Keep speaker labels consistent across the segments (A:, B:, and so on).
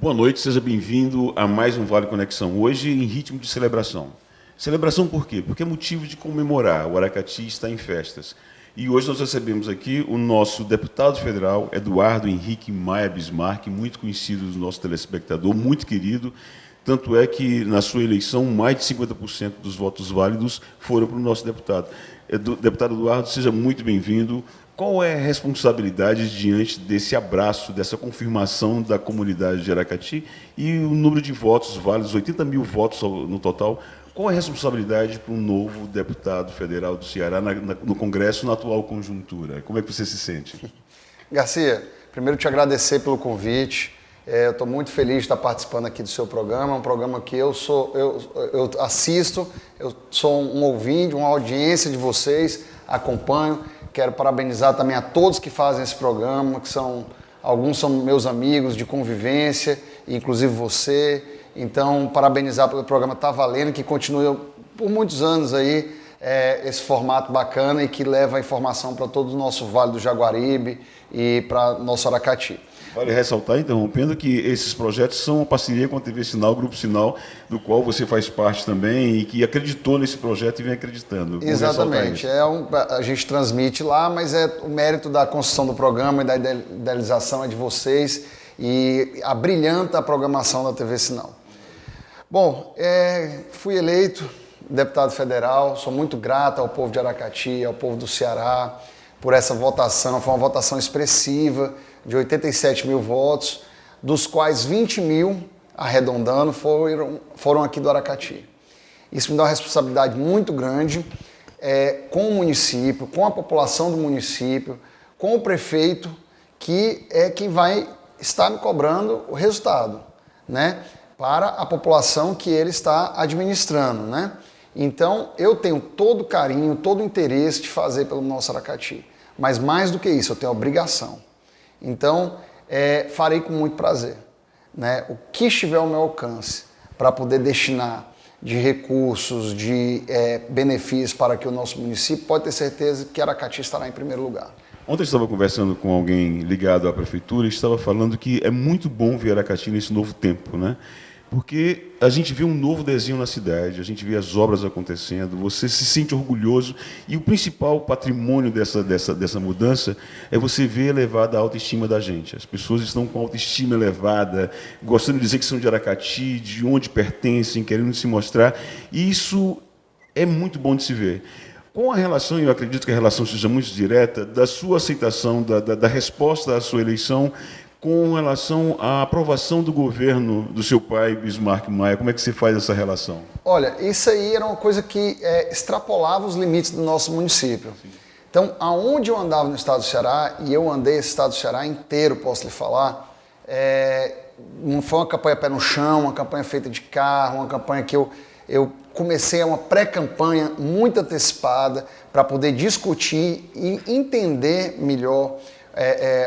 A: Boa noite, seja bem-vindo a mais um Vale Conexão. Hoje em ritmo de celebração. Celebração por quê? Porque é motivo de comemorar. O Aracati está em festas. E hoje nós recebemos aqui o nosso deputado federal, Eduardo Henrique Maia Bismarck, muito conhecido do nosso telespectador, muito querido. Tanto é que, na sua eleição, mais de 50% dos votos válidos foram para o nosso deputado. Deputado Eduardo, seja muito bem-vindo. Qual é a responsabilidade diante desse abraço, dessa confirmação da comunidade de Aracati e o número de votos válidos, 80 mil votos no total? Qual é a responsabilidade para um novo deputado federal do Ceará no Congresso, na atual conjuntura? Como é que você se sente?
B: Garcia, primeiro te agradecer pelo convite. Eu estou muito feliz de estar participando aqui do seu programa. É um programa que eu assisto, eu sou um ouvinte, uma audiência de vocês, acompanho. Quero parabenizar também a todos que fazem esse programa, alguns são meus amigos de convivência, inclusive você. Então, parabenizar pelo programa Tá Valendo, que continua por muitos anos aí, esse formato bacana e que leva a informação para todo o nosso Vale do Jaguaribe e para nosso Aracati.
A: Vale ressaltar, interrompendo, que esses projetos são uma parceria com a TV Sinal, Grupo Sinal, do qual você faz parte também e que acreditou nesse projeto e vem acreditando.
B: Exatamente. A gente transmite lá, mas o mérito da construção do programa e da idealização é de vocês e abrilhanta a programação da TV Sinal. Bom, fui eleito deputado federal, sou muito grato ao povo de Aracati, ao povo do Ceará, por essa votação. Foi uma votação expressiva, de 87 mil votos, dos quais 20 mil, arredondando, foram aqui do Aracati. Isso me dá uma responsabilidade muito grande com o município, com a população do município, com o prefeito, que é quem vai estar me cobrando o resultado, né? Para a população que ele está administrando, né? Então, eu tenho todo o carinho, todo o interesse de fazer pelo nosso Aracati. Mas mais do que isso, eu tenho a obrigação. Então, farei com muito prazer, né? O que estiver ao meu alcance para poder destinar de recursos, de benefícios para que o nosso município, pode ter certeza que Aracati estará em primeiro lugar.
A: Ontem eu estava conversando com alguém ligado à prefeitura e estava falando que é muito bom ver Aracati nesse novo tempo, né? Porque a gente vê um novo desenho na cidade, a gente vê as obras acontecendo, você se sente orgulhoso e o principal patrimônio dessa mudança é você ver elevada a autoestima da gente. As pessoas estão com a autoestima elevada, gostando de dizer que são de Aracati, de onde pertencem, querendo se mostrar, e isso é muito bom de se ver. Com a relação, e eu acredito que a relação seja muito direta, da sua aceitação, da resposta à sua eleição, com relação à aprovação do governo do seu pai, Bismarck Maia, como é que você faz essa relação?
B: Olha, isso aí era uma coisa que extrapolava os limites do nosso município. Sim. Então, aonde eu andava no estado do Ceará, e eu andei esse estado do Ceará inteiro, posso lhe falar, não foi uma campanha pé no chão, uma campanha feita de carro, uma campanha que eu comecei uma pré-campanha muito antecipada para poder discutir e entender melhor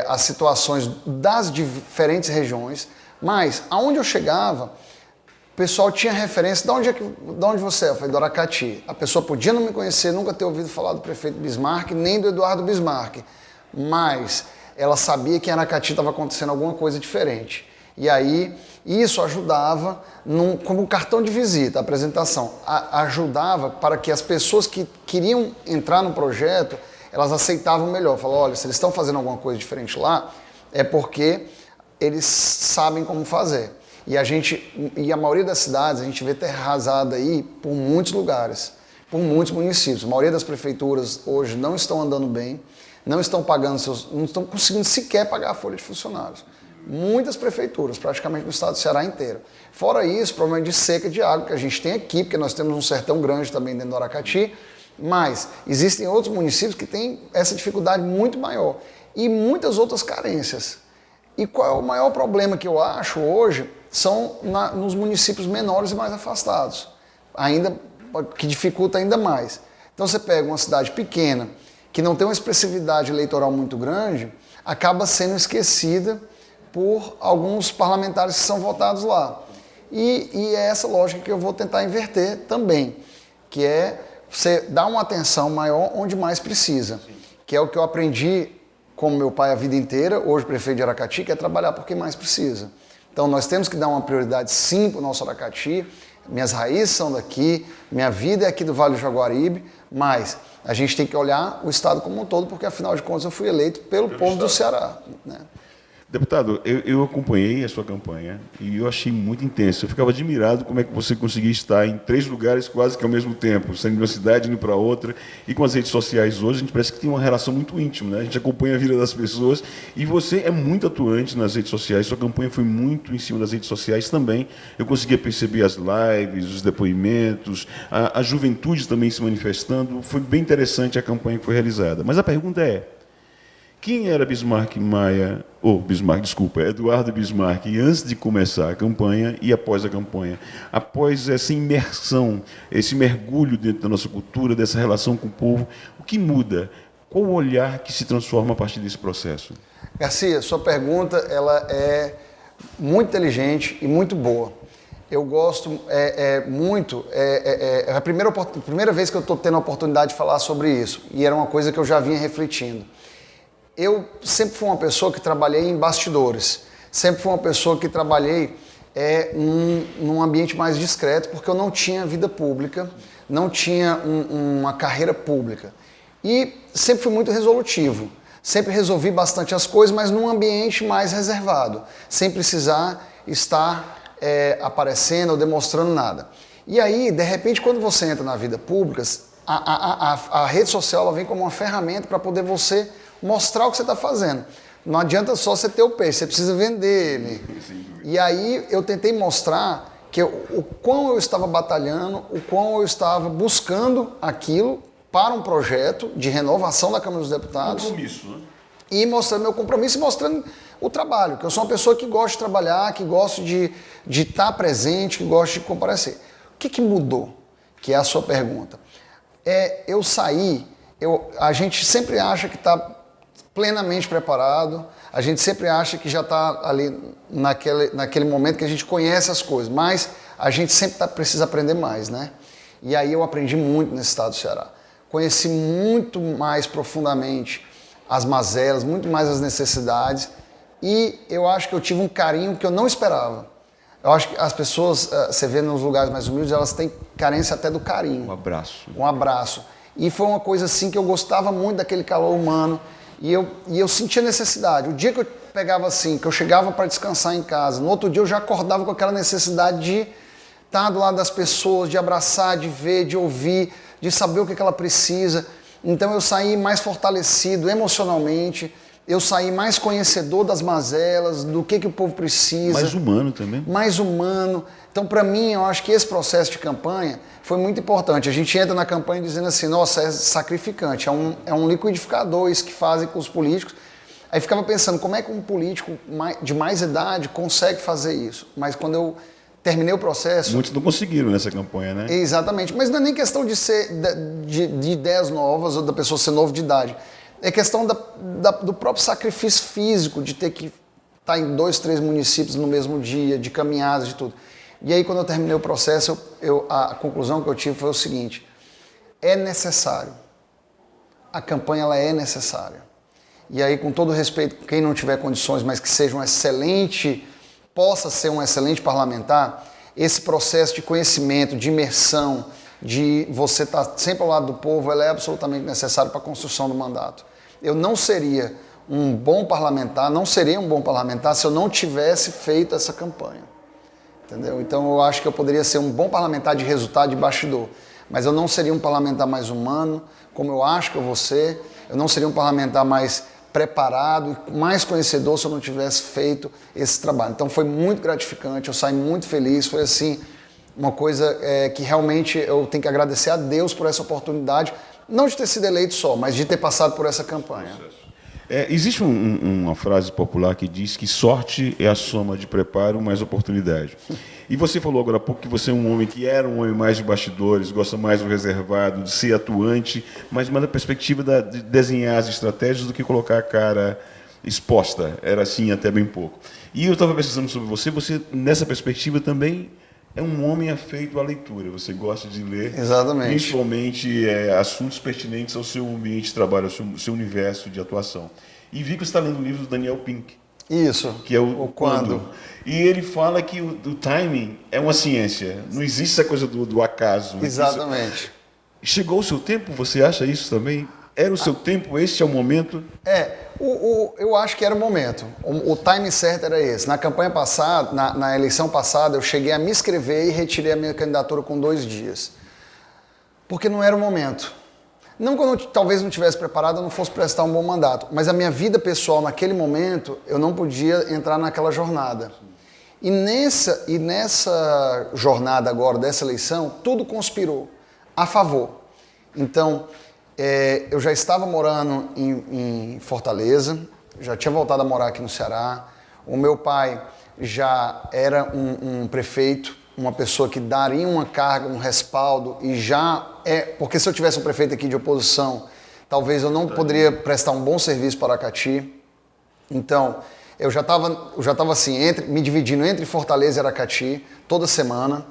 B: as situações das diferentes regiões, mas aonde eu chegava, o pessoal tinha referência, de onde você é? Eu falei, do Aracati. A pessoa podia não me conhecer, nunca ter ouvido falar do prefeito Bismarck, nem do Eduardo Bismarck, mas ela sabia que em Aracati estava acontecendo alguma coisa diferente. E aí, isso ajudava, como cartão de visita, a apresentação, ajudava para que as pessoas que queriam entrar no projeto, elas aceitavam melhor. Falavam, olha, se eles estão fazendo alguma coisa diferente lá, é porque eles sabem como fazer. E a maioria das cidades, a gente vê terra arrasada aí por muitos lugares, por muitos municípios. A maioria das prefeituras hoje não estão andando bem, não estão conseguindo sequer pagar a folha de funcionários. Muitas prefeituras, praticamente no estado do Ceará inteiro. Fora isso, problema de seca de água que a gente tem aqui, porque nós temos um sertão grande também dentro do Aracati, mas existem outros municípios que têm essa dificuldade muito maior e muitas outras carências. E qual é o maior problema que eu acho hoje? São nos municípios menores e mais afastados, que dificulta ainda mais. Então você pega uma cidade pequena, que não tem uma expressividade eleitoral muito grande, acaba sendo esquecida por alguns parlamentares que são votados lá. E é essa lógica que eu vou tentar inverter também, que é você dar uma atenção maior onde mais precisa, que é o que eu aprendi com meu pai a vida inteira, hoje prefeito de Aracati, que é trabalhar por quem mais precisa. Então, Então nós temos que dar uma prioridade sim para o nosso Aracati. Minhas raízes são daqui, minha vida é aqui do Vale do Jaguaribe, mas a gente tem que olhar o estado como um todo, porque afinal de contas eu fui eleito pelo povo do Ceará, né?
A: Deputado, eu acompanhei a sua campanha e eu achei muito intenso. Eu ficava admirado como é que você conseguia estar em 3 lugares quase que ao mesmo tempo, saindo de uma cidade, indo para outra. E com as redes sociais hoje, a gente parece que tem uma relação muito íntima, né? A gente acompanha a vida das pessoas e você é muito atuante nas redes sociais. Sua campanha foi muito em cima das redes sociais também. Eu conseguia perceber as lives, os depoimentos, a juventude também se manifestando. Foi bem interessante a campanha que foi realizada. Mas a pergunta é: quem era Eduardo Bismarck, antes de começar a campanha e após a campanha? Após essa imersão, esse mergulho dentro da nossa cultura, dessa relação com o povo, o que muda? Qual o olhar que se transforma a partir desse processo?
B: Garcia, sua pergunta ela é muito inteligente e muito boa. Eu gosto muito, é a primeira vez que eu estou tendo a oportunidade de falar sobre isso, e era uma coisa que eu já vinha refletindo. Eu sempre fui uma pessoa que trabalhei em bastidores, sempre fui uma pessoa que trabalhei num ambiente mais discreto, porque eu não tinha vida pública, não tinha uma carreira pública. E sempre fui muito resolutivo, sempre resolvi bastante as coisas, mas num ambiente mais reservado, sem precisar estar aparecendo ou demonstrando nada. E aí, de repente, quando você entra na vida pública, a rede social ela vem como uma ferramenta para poder você mostrar o que você está fazendo. Não adianta só você ter o peixe, você precisa vender ele. E aí eu tentei mostrar que o quão eu estava batalhando, o quão eu estava buscando aquilo para um projeto de renovação da Câmara dos Deputados.
A: Compromisso, né?
B: E mostrando meu compromisso e mostrando o trabalho, que eu sou uma pessoa que gosta de trabalhar, que gosta de estar presente, que gosta de comparecer. O que mudou? Que é a sua pergunta. Eu saí, a gente sempre acha que está plenamente preparado, a gente sempre acha que já está ali naquele momento que a gente conhece as coisas, mas a gente sempre precisa aprender mais, né? E aí eu aprendi muito nesse estado do Ceará. Conheci muito mais profundamente as mazelas, muito mais as necessidades, e eu acho que eu tive um carinho que eu não esperava. Eu acho que as pessoas, você vê nos lugares mais humildes, elas têm carência até do carinho.
A: Um abraço.
B: Um abraço. E foi uma coisa assim que eu gostava muito daquele calor humano. E eu sentia necessidade. O dia que eu pegava assim, que eu chegava para descansar em casa, no outro dia eu já acordava com aquela necessidade de estar do lado das pessoas, de abraçar, de ver, de ouvir, de saber o que ela precisa. Então eu saí mais fortalecido emocionalmente, eu saí mais conhecedor das mazelas, do que o povo precisa.
A: Mais humano também.
B: Mais humano. Então, para mim, eu acho que esse processo de campanha foi muito importante. A gente entra na campanha dizendo assim, nossa, é sacrificante, é um liquidificador isso que fazem com os políticos. Aí ficava pensando, como é que um político de mais idade consegue fazer isso? Mas quando eu terminei o processo...
A: Muitos não conseguiram nessa campanha, né?
B: Exatamente. Mas não é nem questão de ser de ideias novas ou da pessoa ser novo de idade. É questão do próprio sacrifício físico, de ter que estar em 2, 3 municípios no mesmo dia, de caminhadas, de tudo. E aí, quando eu terminei o processo, a conclusão que eu tive foi o seguinte: é necessário. A campanha ela é necessária. E aí, com todo respeito, quem não tiver condições, mas que seja possa ser um excelente parlamentar, esse processo de conhecimento, de imersão, de você estar sempre ao lado do povo, ela é absolutamente necessária para a construção do mandato. Eu não seria um bom parlamentar se eu não tivesse feito essa campanha. Entendeu? Então eu acho que eu poderia ser um bom parlamentar de resultado de bastidor, mas eu não seria um parlamentar mais humano, como eu acho que eu vou ser, eu não seria um parlamentar mais preparado e mais conhecedor se eu não tivesse feito esse trabalho. Então foi muito gratificante, eu saí muito feliz, foi assim, uma coisa que realmente eu tenho que agradecer a Deus por essa oportunidade, não de ter sido eleito só, mas de ter passado por essa campanha.
A: Existe uma frase popular que diz que sorte é a soma de preparo mais oportunidade. E você falou agora há pouco que você é um homem que era um homem mais de bastidores, gosta mais do reservado, de ser atuante, mas mais da perspectiva de desenhar as estratégias do que colocar a cara exposta. Era assim até bem pouco. E eu estava pensando sobre você nessa perspectiva também é um homem afeito à leitura. Você gosta de ler.
B: Exatamente.
A: Principalmente assuntos pertinentes ao seu ambiente de trabalho, ao seu universo de atuação. E vi que você está lendo o livro do Daniel Pink.
B: Isso.
A: Que é o quando. E ele fala que o timing é uma ciência. Não existe essa coisa do acaso.
B: Exatamente.
A: Chegou o seu tempo? Você acha isso também? Era o seu tempo? Este é o momento?
B: Eu acho que era o momento. O timing certo era esse. Na campanha passada, na eleição passada, eu cheguei a me inscrever e retirei a minha candidatura com 2 dias. Porque não era o momento. Não que eu talvez não tivesse preparado, eu não fosse prestar um bom mandato. Mas a minha vida pessoal, naquele momento, eu não podia entrar naquela jornada. E nessa jornada agora, dessa eleição, tudo conspirou a favor. Então, eu já estava morando em Fortaleza, já tinha voltado a morar aqui no Ceará. O meu pai já era um prefeito, uma pessoa que daria uma carga, um respaldo, porque se eu tivesse um prefeito aqui de oposição, talvez eu não poderia prestar um bom serviço para Aracati. Então, eu já estava assim, me dividindo entre Fortaleza e Aracati, toda semana.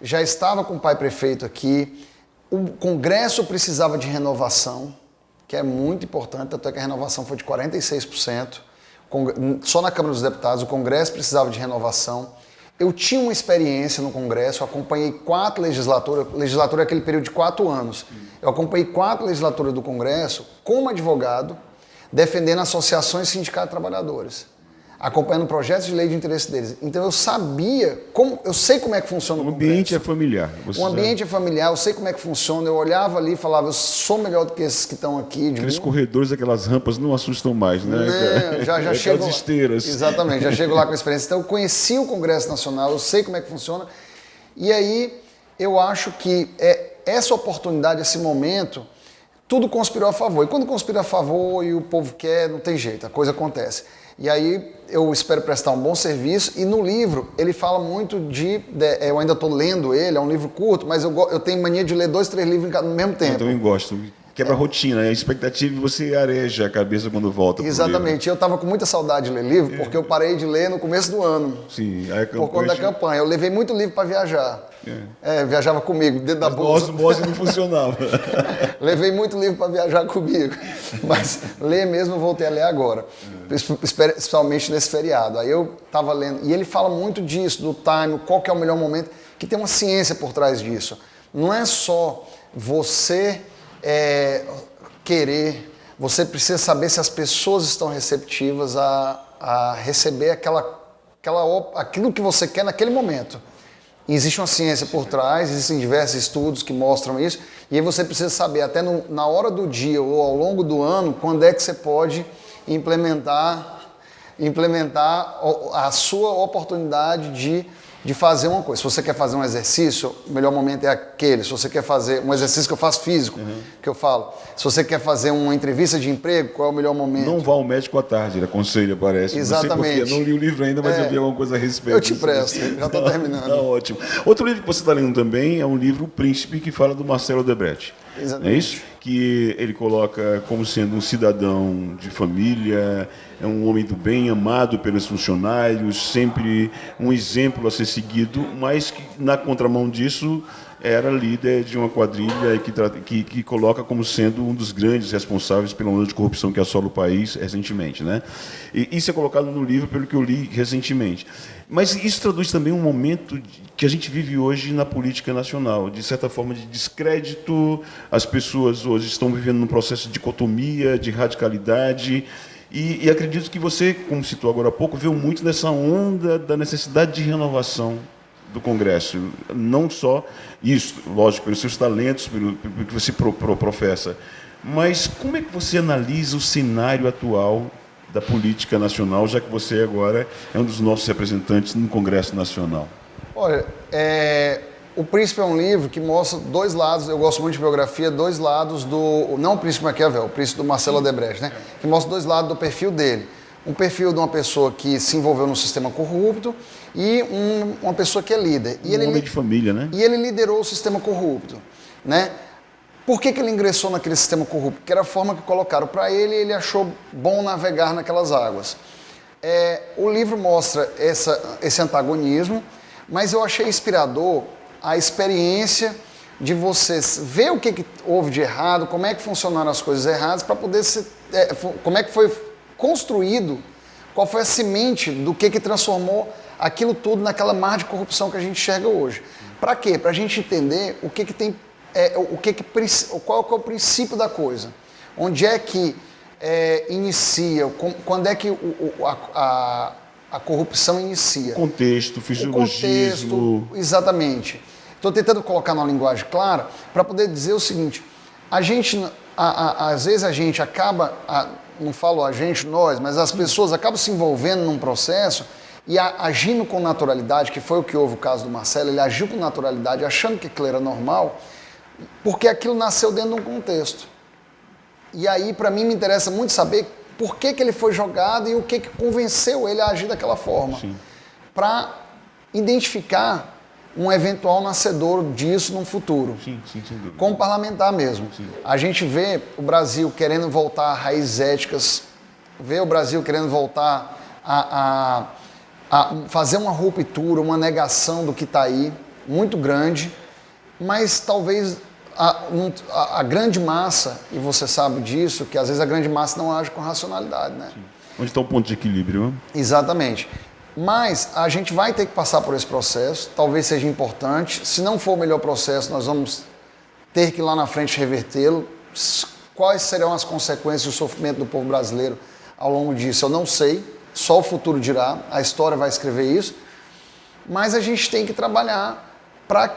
B: Já estava com o pai prefeito aqui. O Congresso precisava de renovação, que é muito importante, até que a renovação foi de 46%. Só na Câmara dos Deputados, o Congresso precisava de renovação. Eu tinha uma experiência no Congresso, eu acompanhei 4 legislaturas, legislatura é aquele período de 4 anos. Eu acompanhei 4 legislaturas do Congresso como advogado, defendendo associações e sindicatos de trabalhadores, acompanhando projetos de lei de interesse deles. Então eu sei como é que funciona o Congresso.
A: O ambiente é familiar.
B: O ambiente é familiar, eu sei como é que funciona. Eu olhava ali e falava, eu sou melhor do que esses que estão aqui.
A: Aqueles corredores, aquelas rampas não assustam mais, né?
B: Não, já chego.
A: Esteiras.
B: Exatamente, já chego lá com experiência. Então eu conheci o Congresso Nacional, eu sei como é que funciona. E aí eu acho que essa oportunidade, esse momento, tudo conspirou a favor. E quando conspira a favor e o povo quer, não tem jeito, a coisa acontece. E aí eu espero prestar um bom serviço. E no livro ele fala muito eu ainda estou lendo ele, é um livro curto, mas eu tenho mania de ler 2, 3 livros no mesmo tempo.
A: Eu também gosto. Quebra a rotina, a expectativa e você areja a cabeça quando volta.
B: Exatamente. Eu estava com muita saudade de ler livro, porque eu parei de ler no começo do ano.
A: Sim.
B: Por conta da campanha. Eu levei muito livro para viajar. Viajava comigo, dentro da bolsa.
A: Mas não funcionava.
B: Levei muito livro para viajar comigo. Mas ler mesmo eu voltei a ler agora. Especialmente nesse feriado. Aí eu estava lendo. E ele fala muito disso, do time, qual que é o melhor momento, que tem uma ciência por trás disso. Não é só você querer, você precisa saber se as pessoas estão receptivas a receber aquilo que você quer naquele momento. E existe uma ciência por trás, existem diversos estudos que mostram isso, e aí você precisa saber até na hora do dia ou ao longo do ano, quando é que você pode implementar a sua oportunidade de fazer uma coisa. Se você quer fazer um exercício, o melhor momento é aquele. Se você quer fazer um exercício que eu faço físico, que eu falo. Se você quer fazer uma entrevista de emprego, qual é o melhor momento?
A: Não vá ao médico à tarde, ele aconselha, parece.
B: Exatamente.
A: Não sei porque, não li o livro ainda, mas eu vi alguma coisa a respeito.
B: Eu te presto, já estou terminando.
A: Tá ótimo. Outro livro que você está lendo também é um livro, O Príncipe, que fala do Marcelo Odebrecht.
B: Exatamente.
A: É isso? Que ele coloca como sendo um cidadão de família, é um homem do bem, amado pelos funcionários, sempre um exemplo a ser seguido, mas que na contramão disso era líder de uma quadrilha que coloca como sendo um dos grandes responsáveis pela onda de corrupção que assola o país recentemente, né? E isso é colocado no livro pelo que eu li recentemente. Mas isso traduz também um momento que a gente vive hoje na política nacional, de certa forma de descrédito. As pessoas hoje estão vivendo num processo de dicotomia, de radicalidade. E acredito que você, como citou agora há pouco, viu muito nessa onda da necessidade de renovação do Congresso. Não só isso, lógico, pelos seus talentos, pelo que você professa, mas como é que você analisa o cenário atual da política nacional, já que você agora é um dos nossos representantes no Congresso Nacional?
B: Olha, O Príncipe é um livro que mostra 2 lados, eu gosto muito de biografia, 2 lados não o Príncipe Maquiavel, o Príncipe do Marcelo Odebrecht, né? Que mostra 2 lados do perfil dele. Um perfil de uma pessoa que se envolveu no sistema corrupto e uma pessoa que é líder. E
A: homem de família, né?
B: E ele liderou o sistema corrupto, né? Por que ele ingressou naquele sistema corrupto? Porque era a forma que colocaram para ele e ele achou bom navegar naquelas águas. O livro mostra esse antagonismo, mas eu achei inspirador a experiência de você ver o que houve de errado, como é que funcionaram as coisas erradas, para poder como é que foi construído qual foi a semente do que transformou aquilo tudo naquela mar de corrupção que a gente enxerga hoje. Para quê? Para a gente entender o que tem, qual que é o princípio da coisa. Onde é que inicia, quando é que a corrupção inicia.
A: Contexto, fisiologismo.
B: Exatamente. Estou tentando colocar numa linguagem clara para poder dizer o seguinte, às vezes a gente acaba, não falo a gente, nós, mas as pessoas acabam se envolvendo num processo e agindo com naturalidade, que foi o que houve o caso do Marcelo, ele agiu com naturalidade, achando que aquilo era normal, porque aquilo nasceu dentro de um contexto. E aí, para mim, me interessa muito saber por que ele foi jogado e o que convenceu ele a agir daquela forma. Para identificar um eventual nascedor disso no futuro.
A: Sim, sem dúvida.
B: Como parlamentar mesmo.
A: Sim.
B: A gente vê o Brasil querendo voltar a raízes éticas, vê o Brasil querendo voltar a fazer uma ruptura, uma negação do que está aí, muito grande, mas talvez a grande massa, e você sabe disso, que às vezes a grande massa não age com racionalidade, né?
A: Sim. Onde está o ponto de equilíbrio?
B: Exatamente. Mas a gente vai ter que passar por esse processo, talvez seja importante. Se não for o melhor processo, nós vamos ter que lá na frente revertê-lo. Quais serão as consequências e o sofrimento do povo brasileiro ao longo disso? Eu não sei, só o futuro dirá, a história vai escrever isso. Mas a gente tem que trabalhar para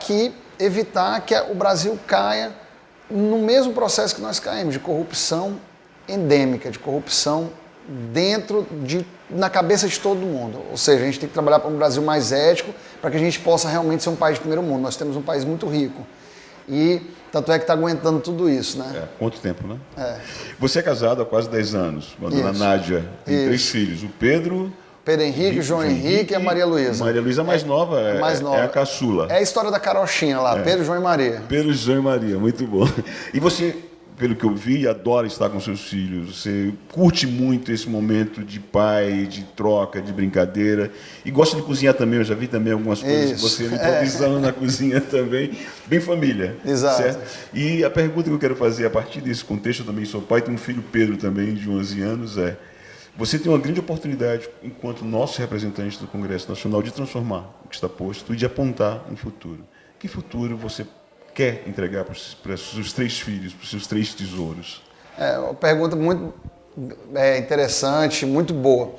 B: evitar que o Brasil caia no mesmo processo que nós caímos, de corrupção endêmica, de corrupção na cabeça de todo mundo. Ou seja, a gente tem que trabalhar para um Brasil mais ético, para que a gente possa realmente ser um país de primeiro mundo. Nós temos um país muito rico. E tanto é que está aguentando tudo isso, né?
A: Quanto tempo, né? Você é casado há quase 10 anos. A dona Nádia tem 3 filhos. O Pedro
B: Henrique, João Henrique e a Maria Luísa.
A: Maria Luísa mais nova, é a caçula.
B: É a história da carochinha lá, Pedro, João e Maria.
A: Pedro, João e Maria, muito bom. E você, pelo que eu vi, adora estar com seus filhos. Você curte muito esse momento de pai, de troca, de brincadeira. E gosta de cozinhar também. Eu já vi também algumas coisas que você improvisando na cozinha também. Bem família.
B: Exato.
A: Certo? E a pergunta que eu quero fazer, a partir desse contexto, eu também sou pai, tenho um filho Pedro também, de 11 anos, você tem uma grande oportunidade, enquanto nosso representante do Congresso Nacional, de transformar o que está posto e de apontar um futuro. Que futuro você quer entregar para os seus 3 filhos, para os seus 3 tesouros?
B: É uma pergunta muito interessante, muito boa.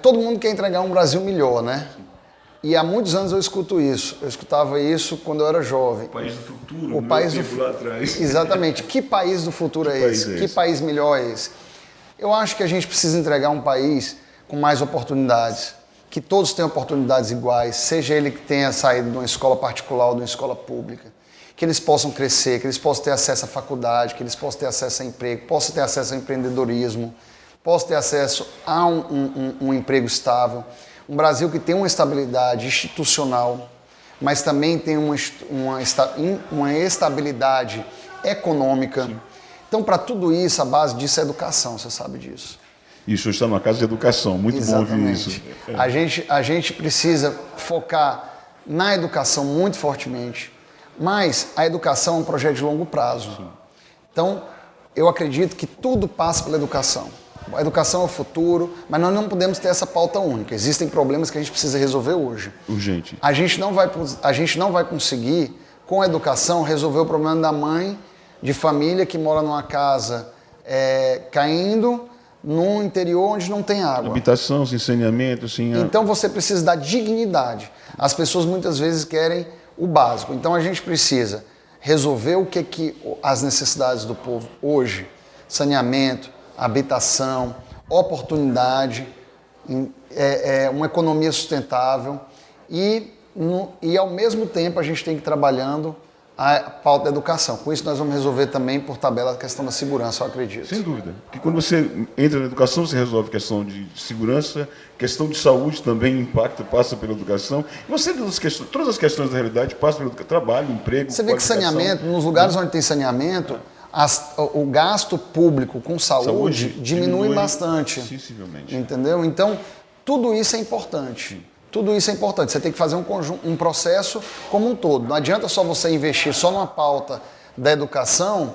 B: Todo mundo quer entregar um Brasil melhor, né? E há muitos anos eu escuto isso. Eu escutava isso quando eu era jovem.
A: O país do futuro,
B: o país do
A: lá atrás.
B: Exatamente. Que país do futuro é esse? Que país melhor é esse? Eu acho que a gente precisa entregar um país com mais oportunidades, que todos tenham oportunidades iguais, seja ele que tenha saído de uma escola particular ou de uma escola pública, que eles possam crescer, que eles possam ter acesso à faculdade, que eles possam ter acesso a emprego, possam ter acesso ao empreendedorismo, possam ter acesso a um emprego estável. Um Brasil que tem uma estabilidade institucional, mas também tem uma estabilidade econômica. Sim. Então, para tudo isso, a base disso é a educação, você sabe disso.
A: Isso está numa casa de educação, muito
B: Exatamente.
A: Bom ouvir isso.
B: A gente precisa focar na educação muito fortemente, mas a educação é um projeto de longo prazo. Sim. Então, eu acredito que tudo passa pela educação. A educação é o futuro, mas nós não podemos ter essa pauta única. Existem problemas que a gente precisa resolver hoje.
A: Urgente.
B: A gente não vai conseguir, com a educação, resolver o problema da mãe de família que mora numa casa caindo num interior onde não tem água.
A: Habitação, sem saneamento, sem...
B: Então você precisa dar dignidade. As pessoas muitas vezes querem o básico. Então a gente precisa resolver o que as necessidades do povo hoje. Saneamento, habitação, oportunidade, uma economia sustentável e ao mesmo tempo a gente tem que ir trabalhando a pauta da educação. Com isso nós vamos resolver também por tabela a questão da segurança, eu acredito.
A: Sem dúvida. Porque quando você entra na educação, você resolve questão de segurança, questão de saúde também impacta, passa pela educação. E você, todas as questões da realidade passam pelo trabalho, emprego,
B: você vê que saneamento, nos lugares onde tem saneamento, o gasto público com saúde diminui bastante.
A: Sensivelmente.
B: Entendeu? Então, tudo isso é importante. Tudo isso é importante. Você tem que fazer um processo como um todo. Não adianta só você investir só numa pauta da educação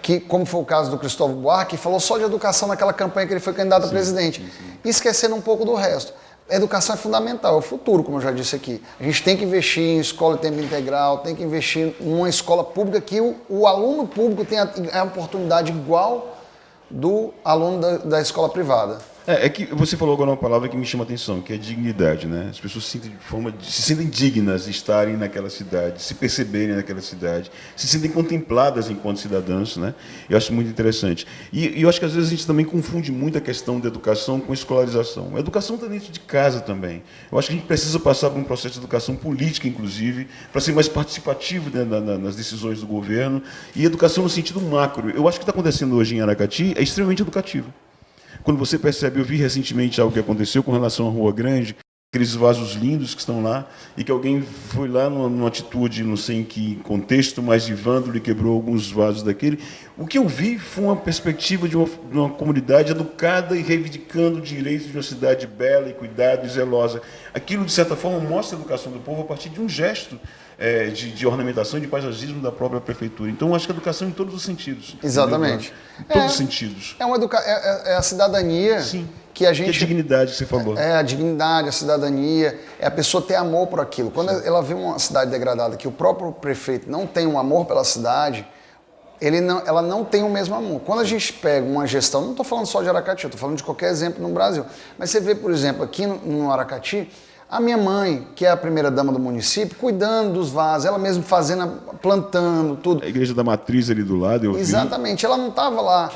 B: que, como foi o caso do Cristóvão Buarque, que falou só de educação naquela campanha que ele foi candidato a presidente, e esquecendo um pouco do resto. A educação é fundamental, é o futuro, como eu já disse aqui. A gente tem que investir em escola de tempo integral, tem que investir em uma escola pública que o aluno público tenha a oportunidade igual do aluno da escola privada.
A: É que você falou agora uma palavra que me chama a atenção, que é dignidade, né? As pessoas se sentem dignas de estarem naquela cidade, se perceberem naquela cidade, se sentem contempladas enquanto cidadãs, né? Eu acho muito interessante. E eu acho que às vezes a gente também confunde muito a questão da educação com escolarização. A educação está dentro de casa também. Eu acho que a gente precisa passar por um processo de educação política, inclusive, para ser mais participativo, né, nas decisões do governo, e educação no sentido macro. Eu acho que o que está acontecendo hoje em Aracati é extremamente educativo. Quando você percebe, eu vi recentemente algo que aconteceu com relação à Rua Grande, aqueles vasos lindos que estão lá, e que alguém foi lá numa atitude, não sei em que contexto, mas de vândalo e quebrou alguns vasos daquele. O que eu vi foi uma perspectiva de uma comunidade educada e reivindicando o direito de uma cidade bela e cuidada e zelosa. Aquilo, de certa forma, mostra a educação do povo a partir de um gesto de ornamentação e de paisagismo da própria prefeitura. Então, eu acho que a educação em todos os sentidos.
B: Exatamente.
A: Em todos os sentidos.
B: É a cidadania.
A: Sim.
B: Que a gente,
A: que é a dignidade que você falou.
B: É a dignidade, a cidadania, é a pessoa ter amor por aquilo. Quando ela vê uma cidade degradada, que o próprio prefeito não tem um amor pela cidade, ela não tem o mesmo amor. Quando a gente pega uma gestão, não estou falando só de Aracati, eu estou falando de qualquer exemplo no Brasil, mas você vê, por exemplo, aqui no Aracati, a minha mãe, que é a primeira-dama do município, cuidando dos vasos, ela mesma fazendo, plantando, tudo.
A: A igreja da matriz ali do lado, eu vi.
B: Exatamente, ela não estava lá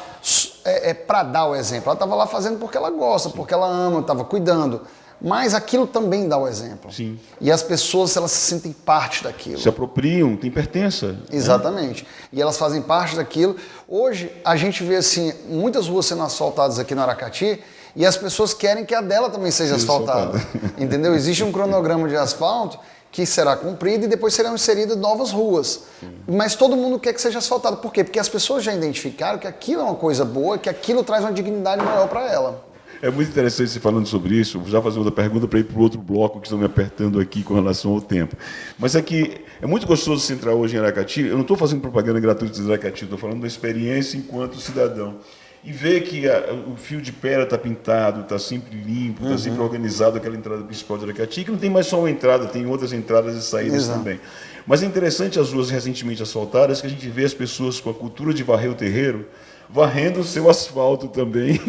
B: para dar o exemplo, ela estava lá fazendo porque ela gosta, porque ela ama, estava cuidando. Mas aquilo também dá o exemplo.
A: Sim.
B: E as pessoas, elas se sentem parte daquilo.
A: Se apropriam, tem pertença.
B: Exatamente. Né? E elas fazem parte daquilo. Hoje, a gente vê assim, muitas ruas sendo asfaltadas aqui no Aracati, e as pessoas querem que a dela também seja asfaltada. Entendeu? Existe um cronograma de asfalto que será cumprido e depois serão inseridas novas ruas. Sim. Mas todo mundo quer que seja asfaltado. Por quê? Porque as pessoas já identificaram que aquilo é uma coisa boa, que aquilo traz uma dignidade maior para ela.
A: É muito interessante você falando sobre isso. Vou já fazer outra pergunta para ir para o outro bloco que estão me apertando aqui com relação ao tempo. Mas é que é muito gostoso você entrar hoje em Aracati. Eu não estou fazendo propaganda gratuita de Aracati, estou falando da experiência enquanto cidadão. E ver que o fio de pedra está pintado, está sempre limpo, está sempre organizado aquela entrada principal de Aracati, que não tem mais só uma entrada, tem outras entradas e saídas também. Mas é interessante as ruas recentemente asfaltadas, que a gente vê as pessoas com a cultura de varrer o terreiro, varrendo o seu asfalto também,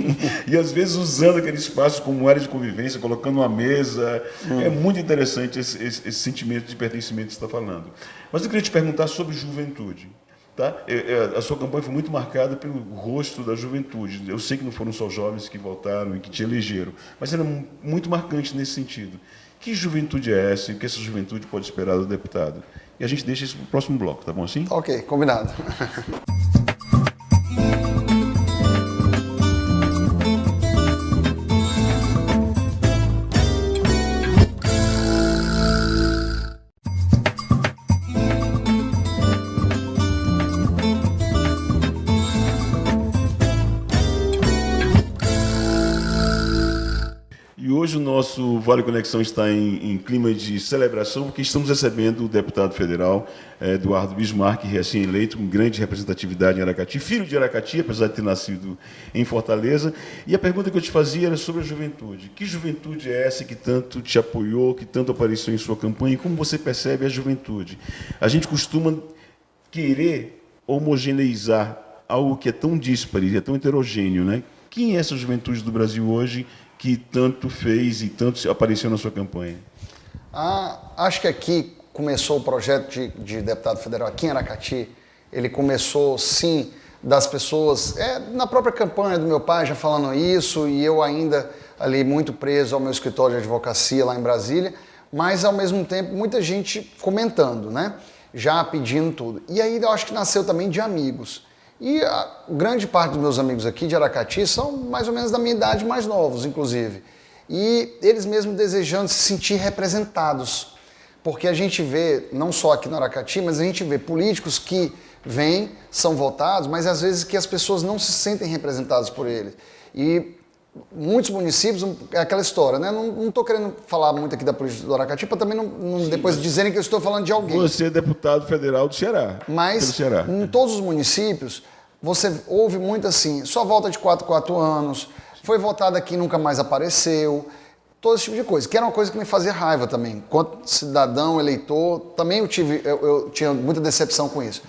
A: e às vezes usando aquele espaço como área de convivência, colocando uma mesa. É muito interessante esse sentimento de pertencimento que você está falando. Mas eu queria te perguntar sobre juventude. Tá? A sua campanha foi muito marcada pelo rosto da juventude. Eu sei que não foram só jovens que votaram e que te elegeram, mas era muito marcante nesse sentido. Que juventude é essa e o que essa juventude pode esperar do deputado? E a gente deixa isso para o próximo bloco, tá bom assim?
B: Ok, combinado.
A: Hoje o nosso Vale Conexão está em clima de celebração, porque estamos recebendo o deputado federal Eduardo Bismarck, recém-eleito, com grande representatividade em Aracati, filho de Aracati, apesar de ter nascido em Fortaleza. E a pergunta que eu te fazia era sobre a juventude. Que juventude é essa que tanto te apoiou, que tanto apareceu em sua campanha, e como você percebe a juventude? A gente costuma querer homogeneizar algo que é tão díspare, é tão heterogêneo, né? Quem é essa juventude do Brasil hoje que tanto fez e tanto apareceu na sua campanha?
B: Acho que aqui começou o projeto de deputado federal aqui em Aracati. Ele começou, sim, das pessoas, na própria campanha do meu pai já falando isso, e eu ainda ali muito preso ao meu escritório de advocacia lá em Brasília, mas ao mesmo tempo muita gente comentando, né? Já pedindo tudo. E aí eu acho que nasceu também de amigos. E a grande parte dos meus amigos aqui de Aracati são mais ou menos da minha idade, mais novos, inclusive. E eles mesmos desejando se sentir representados. Porque a gente vê, não só aqui no Aracati, mas a gente vê políticos que vêm, são votados, mas às vezes que as pessoas não se sentem representadas por ele. E muitos municípios, é aquela história, né? Não estou querendo falar muito aqui da política do Aracati, para também não depois dizerem que eu estou falando de alguém.
A: Você é deputado federal do Ceará.
B: Mas
A: pelo Ceará.
B: Em todos os municípios, você ouve muito assim, só volta de 4 em 4 anos, foi votado aqui e nunca mais apareceu, todo esse tipo de coisa, que era uma coisa que me fazia raiva também. Enquanto cidadão, eleitor, também eu tinha muita decepção com isso.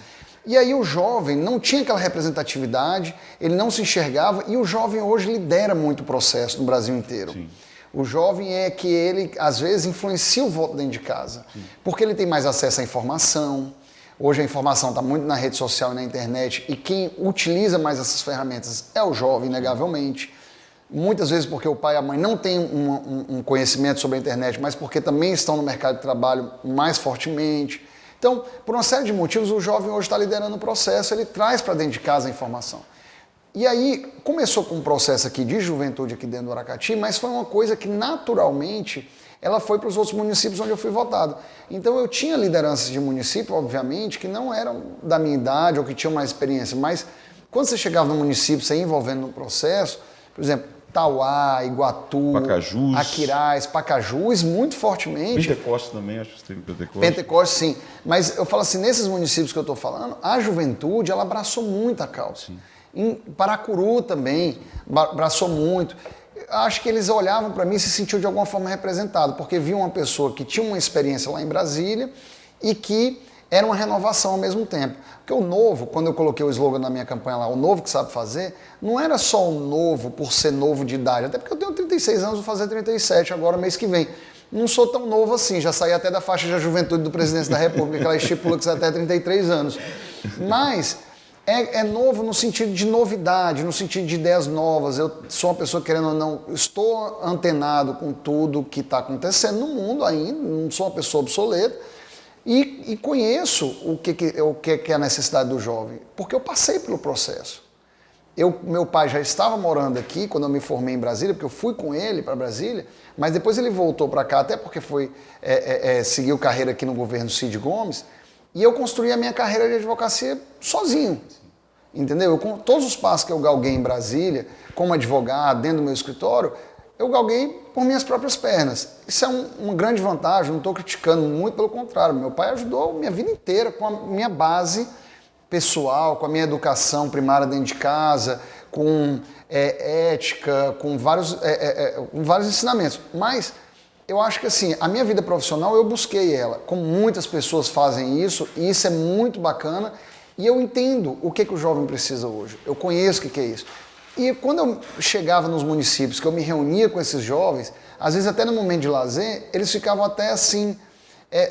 B: E aí o jovem não tinha aquela representatividade, ele não se enxergava, e o jovem hoje lidera muito o processo no Brasil inteiro.
A: Sim.
B: O jovem é que ele, às vezes, influencia o voto dentro de casa, porque ele tem mais acesso à informação. Hoje a informação está muito na rede social e na internet, e quem utiliza mais essas ferramentas é o jovem, inegavelmente. Muitas vezes porque o pai e a mãe não têm um conhecimento sobre a internet, mas porque também estão no mercado de trabalho mais fortemente. Então, por uma série de motivos, o jovem hoje está liderando o processo, ele traz para dentro de casa a informação. E aí, começou com um processo aqui de juventude aqui dentro do Aracati, mas foi uma coisa que naturalmente ela foi para os outros municípios onde eu fui votado. Então eu tinha lideranças de município, obviamente, que não eram da minha idade ou que tinham mais experiência, mas quando você chegava no município, você ia envolvendo no processo, por exemplo, Tauá, Iguatu,
A: Pacajus.
B: Aquiraz, Pacajus, muito fortemente.
A: Pentecoste também, acho que teve Pentecoste.
B: Pentecoste, sim. Mas eu falo assim, nesses municípios que eu estou falando, a juventude, ela abraçou muito a causa. Sim. Em Paracuru também, abraçou muito. Acho que eles olhavam para mim e se sentiam de alguma forma representado, porque viam uma pessoa que tinha uma experiência lá em Brasília e que era uma renovação ao mesmo tempo. Porque o novo, quando eu coloquei o slogan na minha campanha lá, o novo que sabe fazer, não era só o novo por ser novo de idade, até porque eu tenho 36 anos, vou fazer 37 agora, mês que vem. Não sou tão novo assim, já saí até da faixa de juventude do presidente da República, que ela estipula que você até 33 anos. Mas é novo no sentido de novidade, no sentido de ideias novas. Eu sou uma pessoa, querendo ou não, estou antenado com tudo que está acontecendo no mundo ainda, não sou uma pessoa obsoleta. E conheço o que é a necessidade do jovem, porque eu passei pelo processo. Meu pai já estava morando aqui quando eu me formei em Brasília, porque eu fui com ele para Brasília, mas depois ele voltou para cá, até porque seguiu carreira aqui no governo Cid Gomes, e eu construí a minha carreira de advocacia sozinho, entendeu? Com todos os passos que eu galguei em Brasília, como advogado, dentro do meu escritório, eu galguei por minhas próprias pernas. Isso é uma grande vantagem, não estou criticando, muito pelo contrário. Meu pai ajudou minha vida inteira com a minha base pessoal, com a minha educação primária dentro de casa, com ética, com vários ensinamentos. Mas eu acho que assim, a minha vida profissional eu busquei ela, como muitas pessoas fazem isso, e isso é muito bacana, e eu entendo o que o jovem precisa hoje. Eu conheço o que é isso. E quando eu chegava nos municípios, que eu me reunia com esses jovens, às vezes até no momento de lazer, eles ficavam até assim,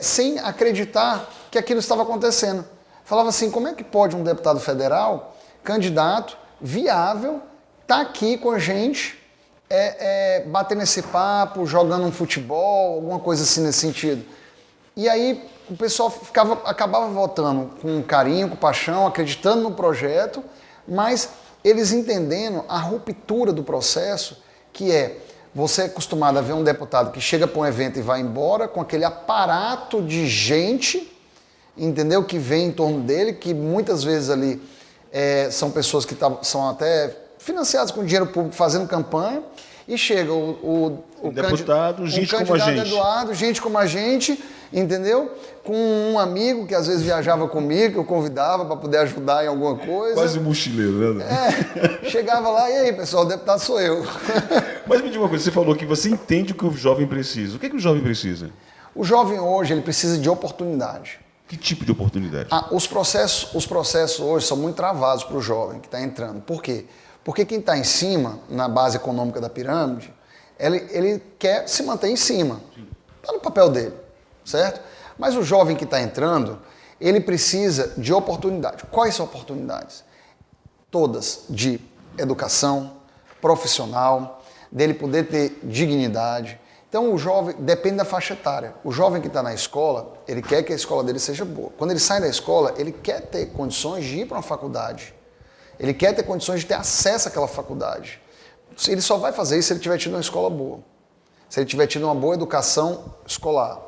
B: sem acreditar que aquilo estava acontecendo. Falava assim, como é que pode um deputado federal, candidato, viável, estar aqui com a gente, batendo esse papo, jogando um futebol, alguma coisa assim nesse sentido. E aí o pessoal acabava votando com carinho, com paixão, acreditando no projeto, mas eles entendendo a ruptura do processo, que você é acostumado a ver um deputado que chega para um evento e vai embora com aquele aparato de gente, entendeu? Que vem em torno dele, que muitas vezes ali são pessoas que são até financiadas com dinheiro público fazendo campanha, e chega o
A: deputado, gente como a gente.
B: Eduardo, gente como a gente, entendeu? Com um amigo que às vezes viajava comigo, que eu convidava para poder ajudar em alguma coisa.
A: Quase mochileiro, né?
B: Chegava lá, e aí, pessoal, o deputado sou eu.
A: Mas me diga uma coisa, você falou que você entende o que o jovem precisa. O que é que o jovem precisa?
B: O jovem hoje, ele precisa de oportunidade.
A: Que tipo de oportunidade?
B: Os processos hoje são muito travados para o jovem que está entrando. Por quê? Porque quem está em cima, na base econômica da pirâmide, ele quer se manter em cima. Está no papel dele, certo? Mas o jovem que está entrando, ele precisa de oportunidade. Quais são oportunidades? Todas de educação, profissional, dele poder ter dignidade. Então o jovem, depende da faixa etária. O jovem que está na escola, ele quer que a escola dele seja boa. Quando ele sai da escola, ele quer ter condições de ir para uma faculdade. Ele quer ter condições de ter acesso àquela faculdade. Ele só vai fazer isso se ele tiver tido uma escola boa. Se ele tiver tido uma boa educação escolar.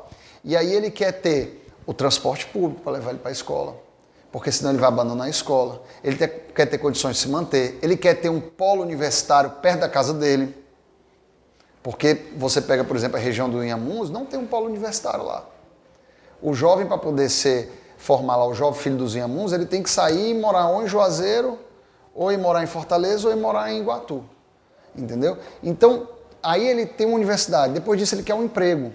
B: E aí ele quer ter o transporte público para levar ele para a escola. Porque senão ele vai abandonar a escola. Ele quer ter condições de se manter. Ele quer ter um polo universitário perto da casa dele. Porque você pega, por exemplo, a região do Inhamuns, não tem um polo universitário lá. O jovem, para poder formar lá o jovem filho dos Inhamuns, ele tem que sair e morar ou em Juazeiro ou ir morar em Fortaleza ou ir morar em Iguatu, entendeu? Então, aí ele tem uma universidade, depois disso ele quer um emprego.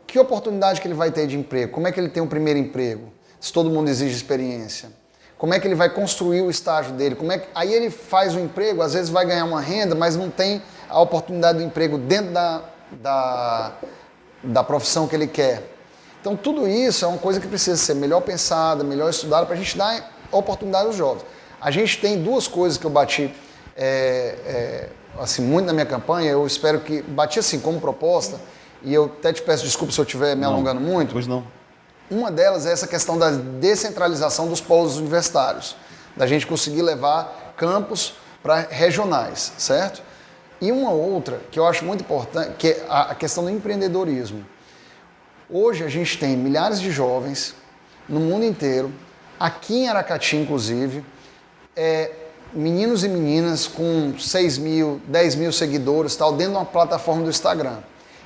B: Que oportunidade que ele vai ter de emprego? Como é que ele tem um primeiro emprego? Se todo mundo exige experiência. Como é que ele vai construir o estágio dele? Aí ele faz o emprego, às vezes vai ganhar uma renda, mas não tem a oportunidade do emprego dentro da profissão que ele quer. Então tudo isso é uma coisa que precisa ser melhor pensada, melhor estudada, para a gente dar oportunidade aos jovens. A gente tem duas coisas que eu bati assim, muito na minha campanha, eu espero que... Bati assim como proposta, e eu até te peço desculpa se eu estiver me alongando muito.
A: Pois não.
B: Uma delas é essa questão da descentralização dos polos universitários, da gente conseguir levar campos para regionais, certo? E uma outra que eu acho muito importante, que é a questão do empreendedorismo. Hoje a gente tem milhares de jovens no mundo inteiro, aqui em Aracati inclusive, meninos e meninas com 6 mil, 10 mil seguidores, tal, dentro de uma plataforma do Instagram.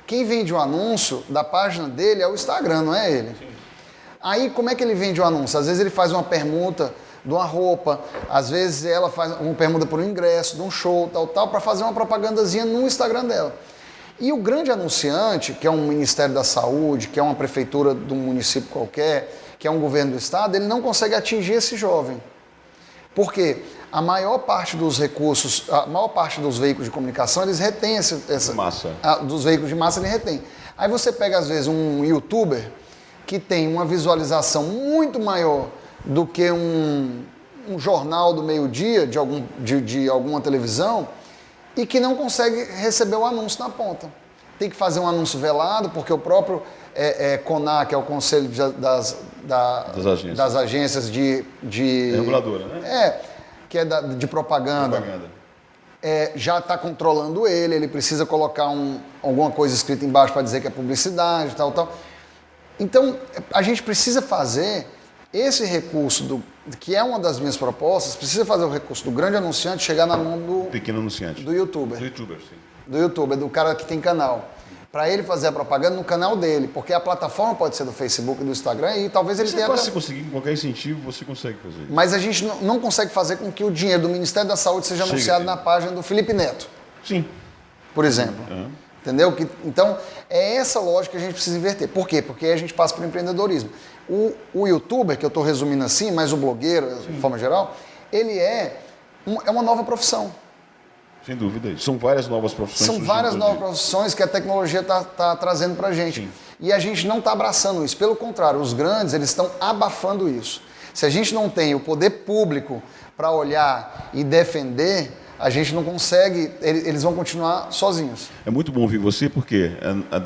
B: Quem vende o anúncio da página dele é o Instagram, não é ele? Sim. Aí como é que ele vende o anúncio? Às vezes ele faz uma permuta de uma roupa, às vezes ela faz uma permuta por um ingresso, de um show, tal, para fazer uma propagandazinha no Instagram dela. E o grande anunciante, que é um Ministério da Saúde, que é uma prefeitura de um município qualquer, que é um governo do estado, ele não consegue atingir esse jovem. Por quê? A maior parte dos recursos, a maior parte dos veículos de comunicação, eles retêm dos veículos de massa, ele retém. Aí você pega, às vezes, um youtuber que tem uma visualização muito maior do que um jornal do meio-dia de alguma televisão e que não consegue receber o anúncio na ponta. Tem que fazer um anúncio velado, porque o próprio CONAR, que é o Conselho das Agências de
A: reguladora, né?
B: Que é de propaganda. Já está controlando ele precisa colocar alguma coisa escrita embaixo para dizer que é publicidade, tal. Então, a gente precisa fazer esse recurso, que é uma das minhas propostas, precisa fazer o recurso do grande anunciante chegar na mão do...
A: Pequeno anunciante.
B: Do youtuber.
A: Do youtuber, sim.
B: Do youtuber, do cara que tem canal. Para ele fazer a propaganda no canal dele, porque a plataforma pode ser do Facebook e do Instagram e talvez ele tenha...
A: Se conseguir, com qualquer incentivo, você consegue fazer isso.
B: Mas a gente não consegue fazer com que o dinheiro do Ministério da Saúde seja anunciado na página do Felipe Neto.
A: Sim.
B: Por exemplo. Entendeu? Então, é essa lógica que a gente precisa inverter. Por quê? Porque aí a gente passa para o empreendedorismo. O youtuber, que eu estou resumindo assim, mas o blogueiro, de forma geral, ele é uma nova profissão.
A: Sem dúvida. São várias novas profissões.
B: São várias novas profissões que a tecnologia está trazendo para a gente. Sim. E a gente não está abraçando isso. Pelo contrário, os grandes eles estão abafando isso. Se a gente não tem o poder público para olhar e defender, a gente não consegue, eles vão continuar sozinhos.
A: É muito bom ouvir você, porque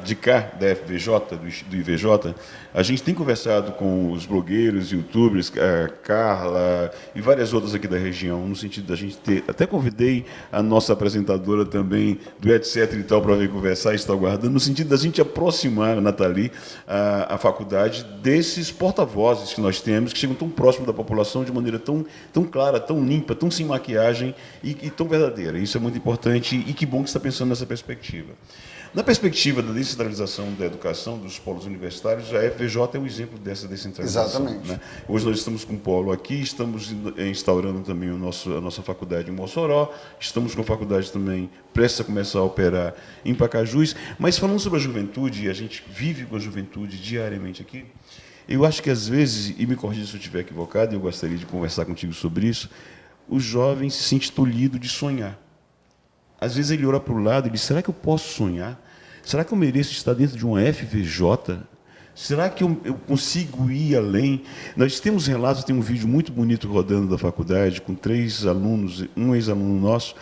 A: de cá, da FVJ, do IVJ, a gente tem conversado com os blogueiros, youtubers, a Carla e várias outras aqui da região, no sentido da gente ter... Até convidei a nossa apresentadora também, do etc e tal, para vir conversar e estar aguardando, no sentido da gente aproximar, a Nathalie, a faculdade, desses porta-vozes que nós temos, que chegam tão próximo da população de maneira tão clara, tão limpa, tão sem maquiagem e tão verdadeira. Isso é muito importante e que bom que você está pensando nessa perspectiva. Na perspectiva da descentralização da educação, dos polos universitários, a FVJ é um exemplo dessa descentralização.
B: Exatamente.
A: Né? Hoje nós estamos com um polo aqui, estamos instaurando também a nossa faculdade em Mossoró, estamos com a faculdade também prestes a começar a operar em Pacajus, mas falando sobre a juventude, e a gente vive com a juventude diariamente aqui, eu acho que às vezes, e me corrija se eu estiver equivocado, e eu gostaria de conversar contigo sobre isso, o jovem se sente tolhido de sonhar. Às vezes ele olha para o lado e diz, será que eu posso sonhar? Será que eu mereço estar dentro de uma FVJ? Será que eu consigo ir além? Nós temos relatos, tem um vídeo muito bonito rodando da faculdade, com 3 alunos, um ex-aluno nosso,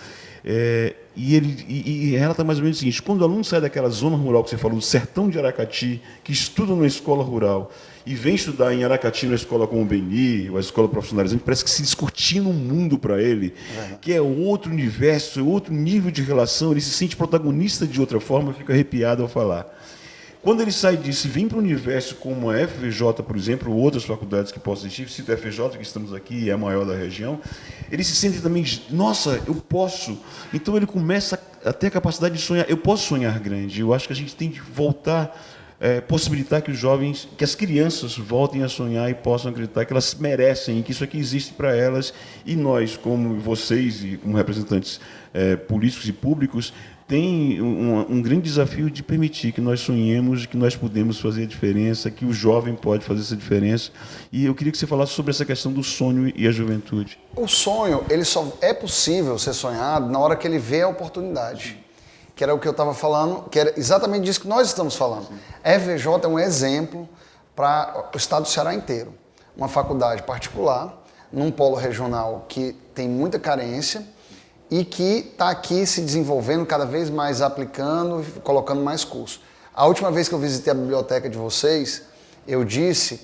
A: e ele relata mais ou menos o seguinte, quando o aluno sai daquela zona rural que você falou, do sertão de Aracati, que estuda numa escola rural, e vem estudar em Aracati, na escola como o Beni, ou a escola profissionalizante, parece que se descortina um mundo para ele, que é outro universo, é outro nível de relação, ele se sente protagonista de outra forma, fica arrepiado ao falar. Quando ele sai disso e vem para o universo como a FVJ, por exemplo, ou outras faculdades que possam existir, cito a FVJ, que estamos aqui, é a maior da região, ele se sente também, nossa, eu posso. Então ele começa a ter a capacidade de sonhar. Eu posso sonhar grande. Eu acho que a gente tem que voltar possibilitar que os jovens, que as crianças voltem a sonhar e possam acreditar que elas merecem, que isso aqui existe para elas, e nós, como vocês e como representantes políticos e públicos, tem um grande desafio de permitir que nós sonhemos, que nós podemos fazer a diferença, que o jovem pode fazer essa diferença. E eu queria que você falasse sobre essa questão do sonho e a juventude.
B: O sonho, ele só é possível ser sonhado na hora que ele vê a oportunidade. Que era o que eu estava falando, que era exatamente disso que nós estamos falando. A FVJ é um exemplo para o estado do Ceará inteiro. Uma faculdade particular, num polo regional que tem muita carência e que está aqui se desenvolvendo, cada vez mais aplicando, colocando mais cursos. A última vez que eu visitei a biblioteca de vocês, eu disse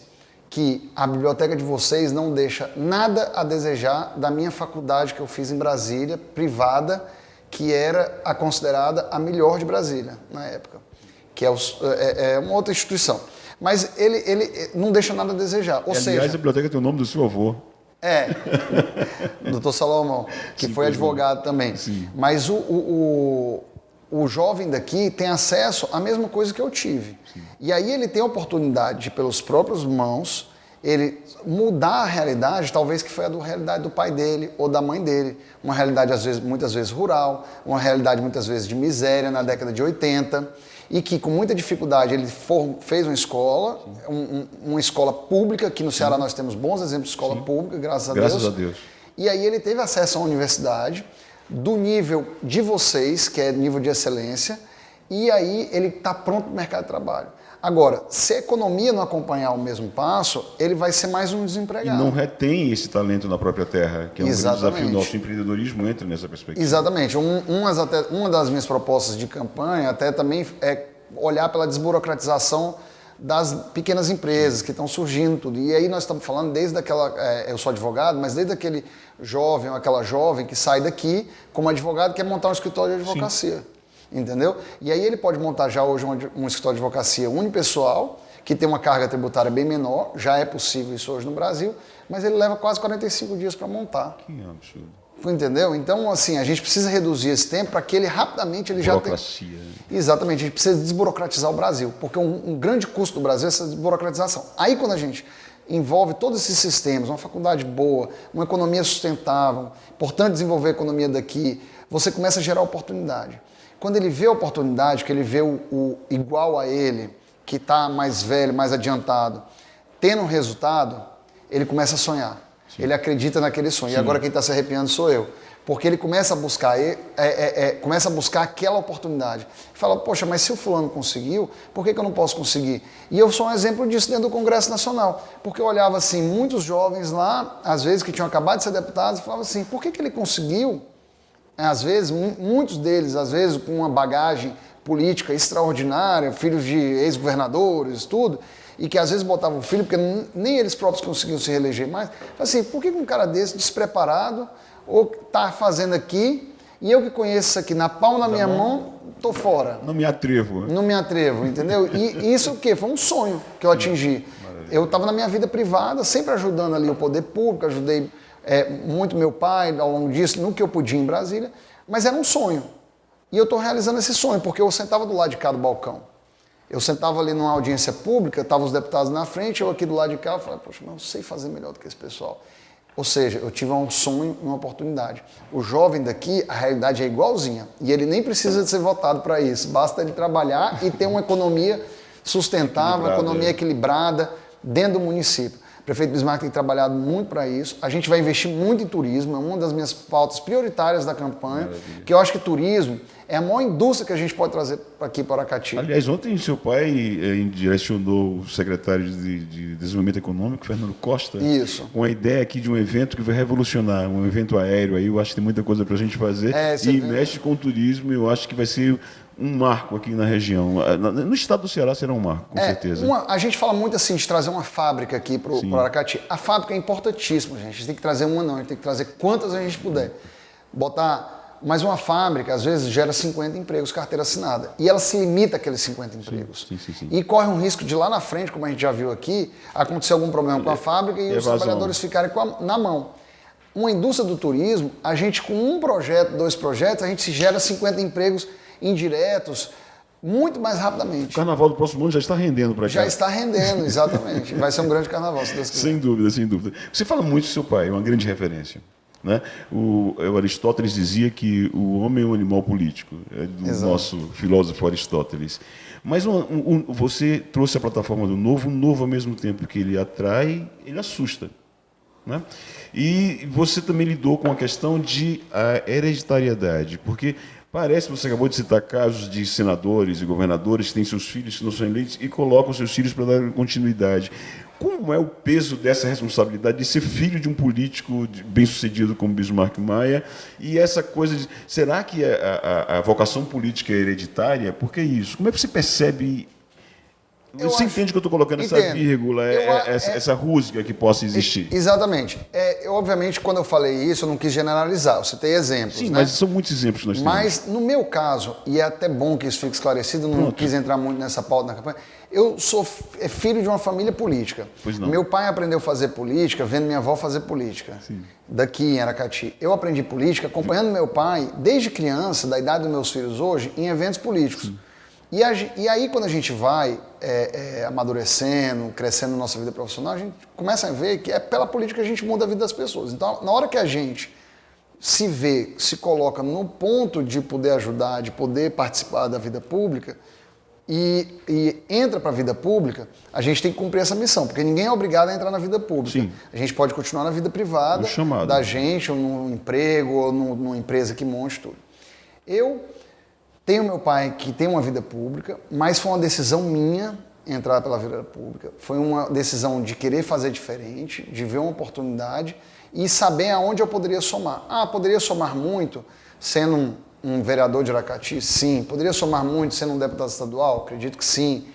B: que a biblioteca de vocês não deixa nada a desejar da minha faculdade que eu fiz em Brasília, privada, que era a considerada a melhor de Brasília, na época, que é uma outra instituição. Mas ele não deixa nada a desejar. Ou seja,
A: aliás, a biblioteca tem o nome do seu avô.
B: Dr. Salomão, que foi advogado também.
A: Sim.
B: Mas o jovem daqui tem acesso à mesma coisa que eu tive. Sim. E aí ele tem a oportunidade de, pelos próprios mãos, ele mudar a realidade, talvez que foi a realidade do pai dele ou da mãe dele. Uma realidade, muitas vezes, rural, uma realidade, muitas vezes, de miséria na década de 80, e que, com muita dificuldade, ele fez uma escola, uma escola pública, que no Ceará nós temos bons exemplos de escola pública, graças a Deus. E aí ele teve acesso à universidade, do nível de vocês, que é nível de excelência, e aí ele está pronto para o mercado de trabalho. Agora, se a economia não acompanhar o mesmo passo, ele vai ser mais um desempregado.
A: E não retém esse talento na própria terra, que é um grande desafio nosso. O empreendedorismo entra nessa perspectiva.
B: Exatamente. Uma das minhas propostas de campanha até também é olhar pela desburocratização das pequenas empresas que estão surgindo tudo. E aí nós estamos falando desde aquela, eu sou advogado, mas desde aquele jovem ou aquela jovem que sai daqui como advogado e quer montar um escritório de advocacia. Sim. Entendeu? E aí ele pode montar já hoje um escritório de advocacia unipessoal, que tem uma carga tributária bem menor, já é possível isso hoje no Brasil, mas ele leva quase 45 dias para montar.
A: Que absurdo.
B: Entendeu? Então, assim, a gente precisa reduzir esse tempo para que ele rapidamente ele já tenha...
A: Burocracia.
B: Exatamente, a gente precisa desburocratizar o Brasil, porque um grande custo do Brasil é essa desburocratização. Aí quando a gente envolve todos esses sistemas, uma faculdade boa, uma economia sustentável, importante desenvolver a economia daqui, você começa a gerar oportunidade. Quando ele vê a oportunidade, que ele vê o igual a ele, que está mais velho, mais adiantado, tendo um resultado, ele começa a sonhar. Sim. Ele acredita naquele sonho. Sim. E agora quem está se arrepiando sou eu. Porque ele começa a buscar, aquela oportunidade. Fala, poxa, mas se o fulano conseguiu, por que eu não posso conseguir? E eu sou um exemplo disso dentro do Congresso Nacional. Porque eu olhava assim, muitos jovens lá, às vezes que tinham acabado de ser deputados, e falavam assim, por que ele conseguiu? Às vezes, muitos deles, às vezes com uma bagagem política extraordinária, filhos de ex-governadores, tudo, e que às vezes botavam o filho, porque nem eles próprios conseguiam se reeleger mais. Assim, por que um cara desse, despreparado, ou está fazendo aqui, e eu que conheço isso aqui na palma da minha mão, estou fora.
A: Não me atrevo.
B: Não me atrevo, entendeu? E isso o quê? Foi um sonho que eu atingi. Maravilha. Eu estava na minha vida privada, sempre ajudando ali o poder público, ajudei muito meu pai ao longo disso, no que eu podia em Brasília, mas era um sonho. E eu estou realizando esse sonho, porque eu sentava do lado de cá do balcão. Eu sentava ali numa audiência pública, estavam os deputados na frente, eu aqui do lado de cá, eu falava, poxa, mas eu sei fazer melhor do que esse pessoal. Ou seja, eu tive um sonho, uma oportunidade. O jovem daqui, a realidade é igualzinha. E ele nem precisa de ser votado para isso. Basta ele trabalhar e ter uma economia sustentável, uma economia equilibrada dentro do município. O prefeito Bismarck tem trabalhado muito para isso. A gente vai investir muito em turismo, é uma das minhas pautas prioritárias da campanha, que eu acho que turismo é a maior indústria que a gente pode trazer aqui para Aracati.
A: Aliás, ontem seu pai direcionou o secretário de Desenvolvimento Econômico, Fernando Costa, com a ideia aqui de um evento que vai revolucionar, um evento aéreo aí, eu acho que tem muita coisa para a gente fazer, e mexe com o turismo, eu acho que vai ser um marco aqui na região. No estado do Ceará será um marco, com certeza.
B: A gente fala muito assim de trazer uma fábrica aqui para o Aracati. A fábrica é importantíssima, gente. A gente tem que trazer uma não, a gente tem que trazer quantas a gente puder. Mas uma fábrica, às vezes, gera 50 empregos, carteira assinada. E ela se limita àqueles 50 empregos. Sim. E corre um risco de lá na frente, como a gente já viu aqui, acontecer algum problema com a fábrica e os trabalhadores ficarem na mão. Uma indústria do turismo, a gente com um projeto, 2 projetos, a gente se gera 50 empregos indiretos, muito mais
A: O
B: rapidamente.
A: carnaval do próximo ano já está rendendo para cá.
B: Já está rendendo, exatamente. Vai ser um grande carnaval, se Deus quiser.
A: Sem dúvida, sem dúvida. Você fala muito do seu pai, é uma grande referência. Né? O Aristóteles dizia que o homem é um animal político, é do
B: Exato.
A: nosso filósofo Aristóteles. Mas você trouxe a plataforma do novo, um novo ao mesmo tempo que ele atrai, ele assusta. Né? E você também lidou com a questão de hereditariedade, porque parece, você acabou de citar casos de senadores e governadores que têm seus filhos que não são eleitos e colocam seus filhos para dar continuidade. Como é o peso dessa responsabilidade de ser filho de um político bem-sucedido como Bismarck Maia? E essa coisa de... Será que a vocação política é hereditária? Por que isso? Como é que você percebe... Você entende que eu estou colocando essa vírgula, essa rusga que possa existir?
B: Exatamente. Obviamente, quando eu falei isso, eu não quis generalizar. Eu citei exemplos.
A: Sim,
B: né?
A: mas são muitos exemplos que nós temos.
B: Mas, no meu caso, e é até bom que isso fique esclarecido, não quis entrar muito nessa pauta na campanha, eu sou filho de uma família política.
A: Pois não.
B: Meu pai aprendeu a fazer política vendo minha avó fazer política,
A: Sim.
B: daqui em Aracati. Eu aprendi política acompanhando meu pai, desde criança, da idade dos meus filhos hoje, em eventos políticos. Sim. E aí, quando a gente vai amadurecendo, crescendo na nossa vida profissional, a gente começa a ver que é pela política que a gente muda a vida das pessoas. Então, na hora que a gente se vê, se coloca no ponto de poder ajudar, de poder participar da vida pública e entra para a vida pública, a gente tem que cumprir essa missão, porque ninguém é obrigado a entrar na vida pública.
A: Sim.
B: A gente pode continuar na vida privada da gente, ou num emprego, ou numa empresa que monte tudo. Eu tenho meu pai que tem uma vida pública, mas foi uma decisão minha entrar pela vida pública. Foi uma decisão de querer fazer diferente, de ver uma oportunidade e saber aonde eu poderia somar. Poderia somar muito sendo um vereador de Aracati? Sim. Poderia somar muito sendo um deputado estadual? Acredito que sim.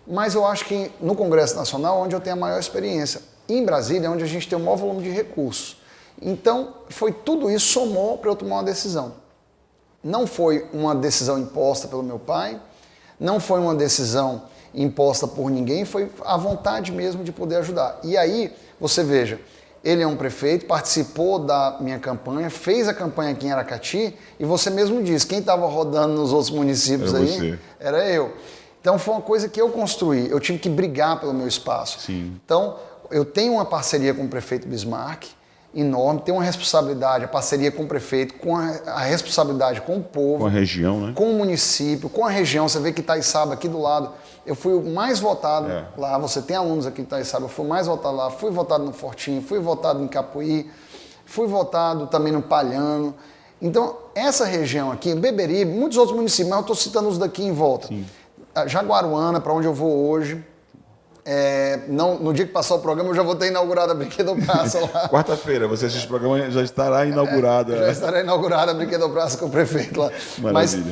B: Mas eu acho que no Congresso Nacional, onde eu tenho a maior experiência, e em Brasília, onde a gente tem o maior volume de recursos. Então, foi tudo isso somou para eu tomar uma decisão. Não foi uma decisão imposta pelo meu pai, não foi uma decisão imposta por ninguém, foi a vontade mesmo de poder ajudar. E aí, você veja, ele é um prefeito, participou da minha campanha, fez a campanha aqui em Aracati, e você mesmo disse, quem estava rodando nos outros municípios era eu. Então foi uma coisa que eu construí, eu tive que brigar pelo meu espaço.
A: Sim.
B: Então, eu tenho uma parceria com o prefeito Bismarck, enorme, tem uma responsabilidade, a parceria com o prefeito, com a responsabilidade com o povo.
A: Com a região, né?
B: Com o município, com a região. Você vê que Itaissaba, aqui do lado, eu fui o mais votado lá, você tem alunos aqui em Itaissaba, eu fui o mais votado lá, fui votado no Fortinho, fui votado em Capuí, fui votado também no Palhano. Então, essa região aqui, Beberibe, muitos outros municípios, mas eu estou citando os daqui em volta.
A: Sim.
B: Jaguaruana, para onde eu vou hoje. No dia que passar o programa, eu já vou ter inaugurado a Brinquedopraça lá.
A: Quarta-feira, você assiste o programa, já estará inaugurada.
B: Já estará inaugurada a Brinquedopraça com o prefeito lá.
A: Maravilha.
B: Mas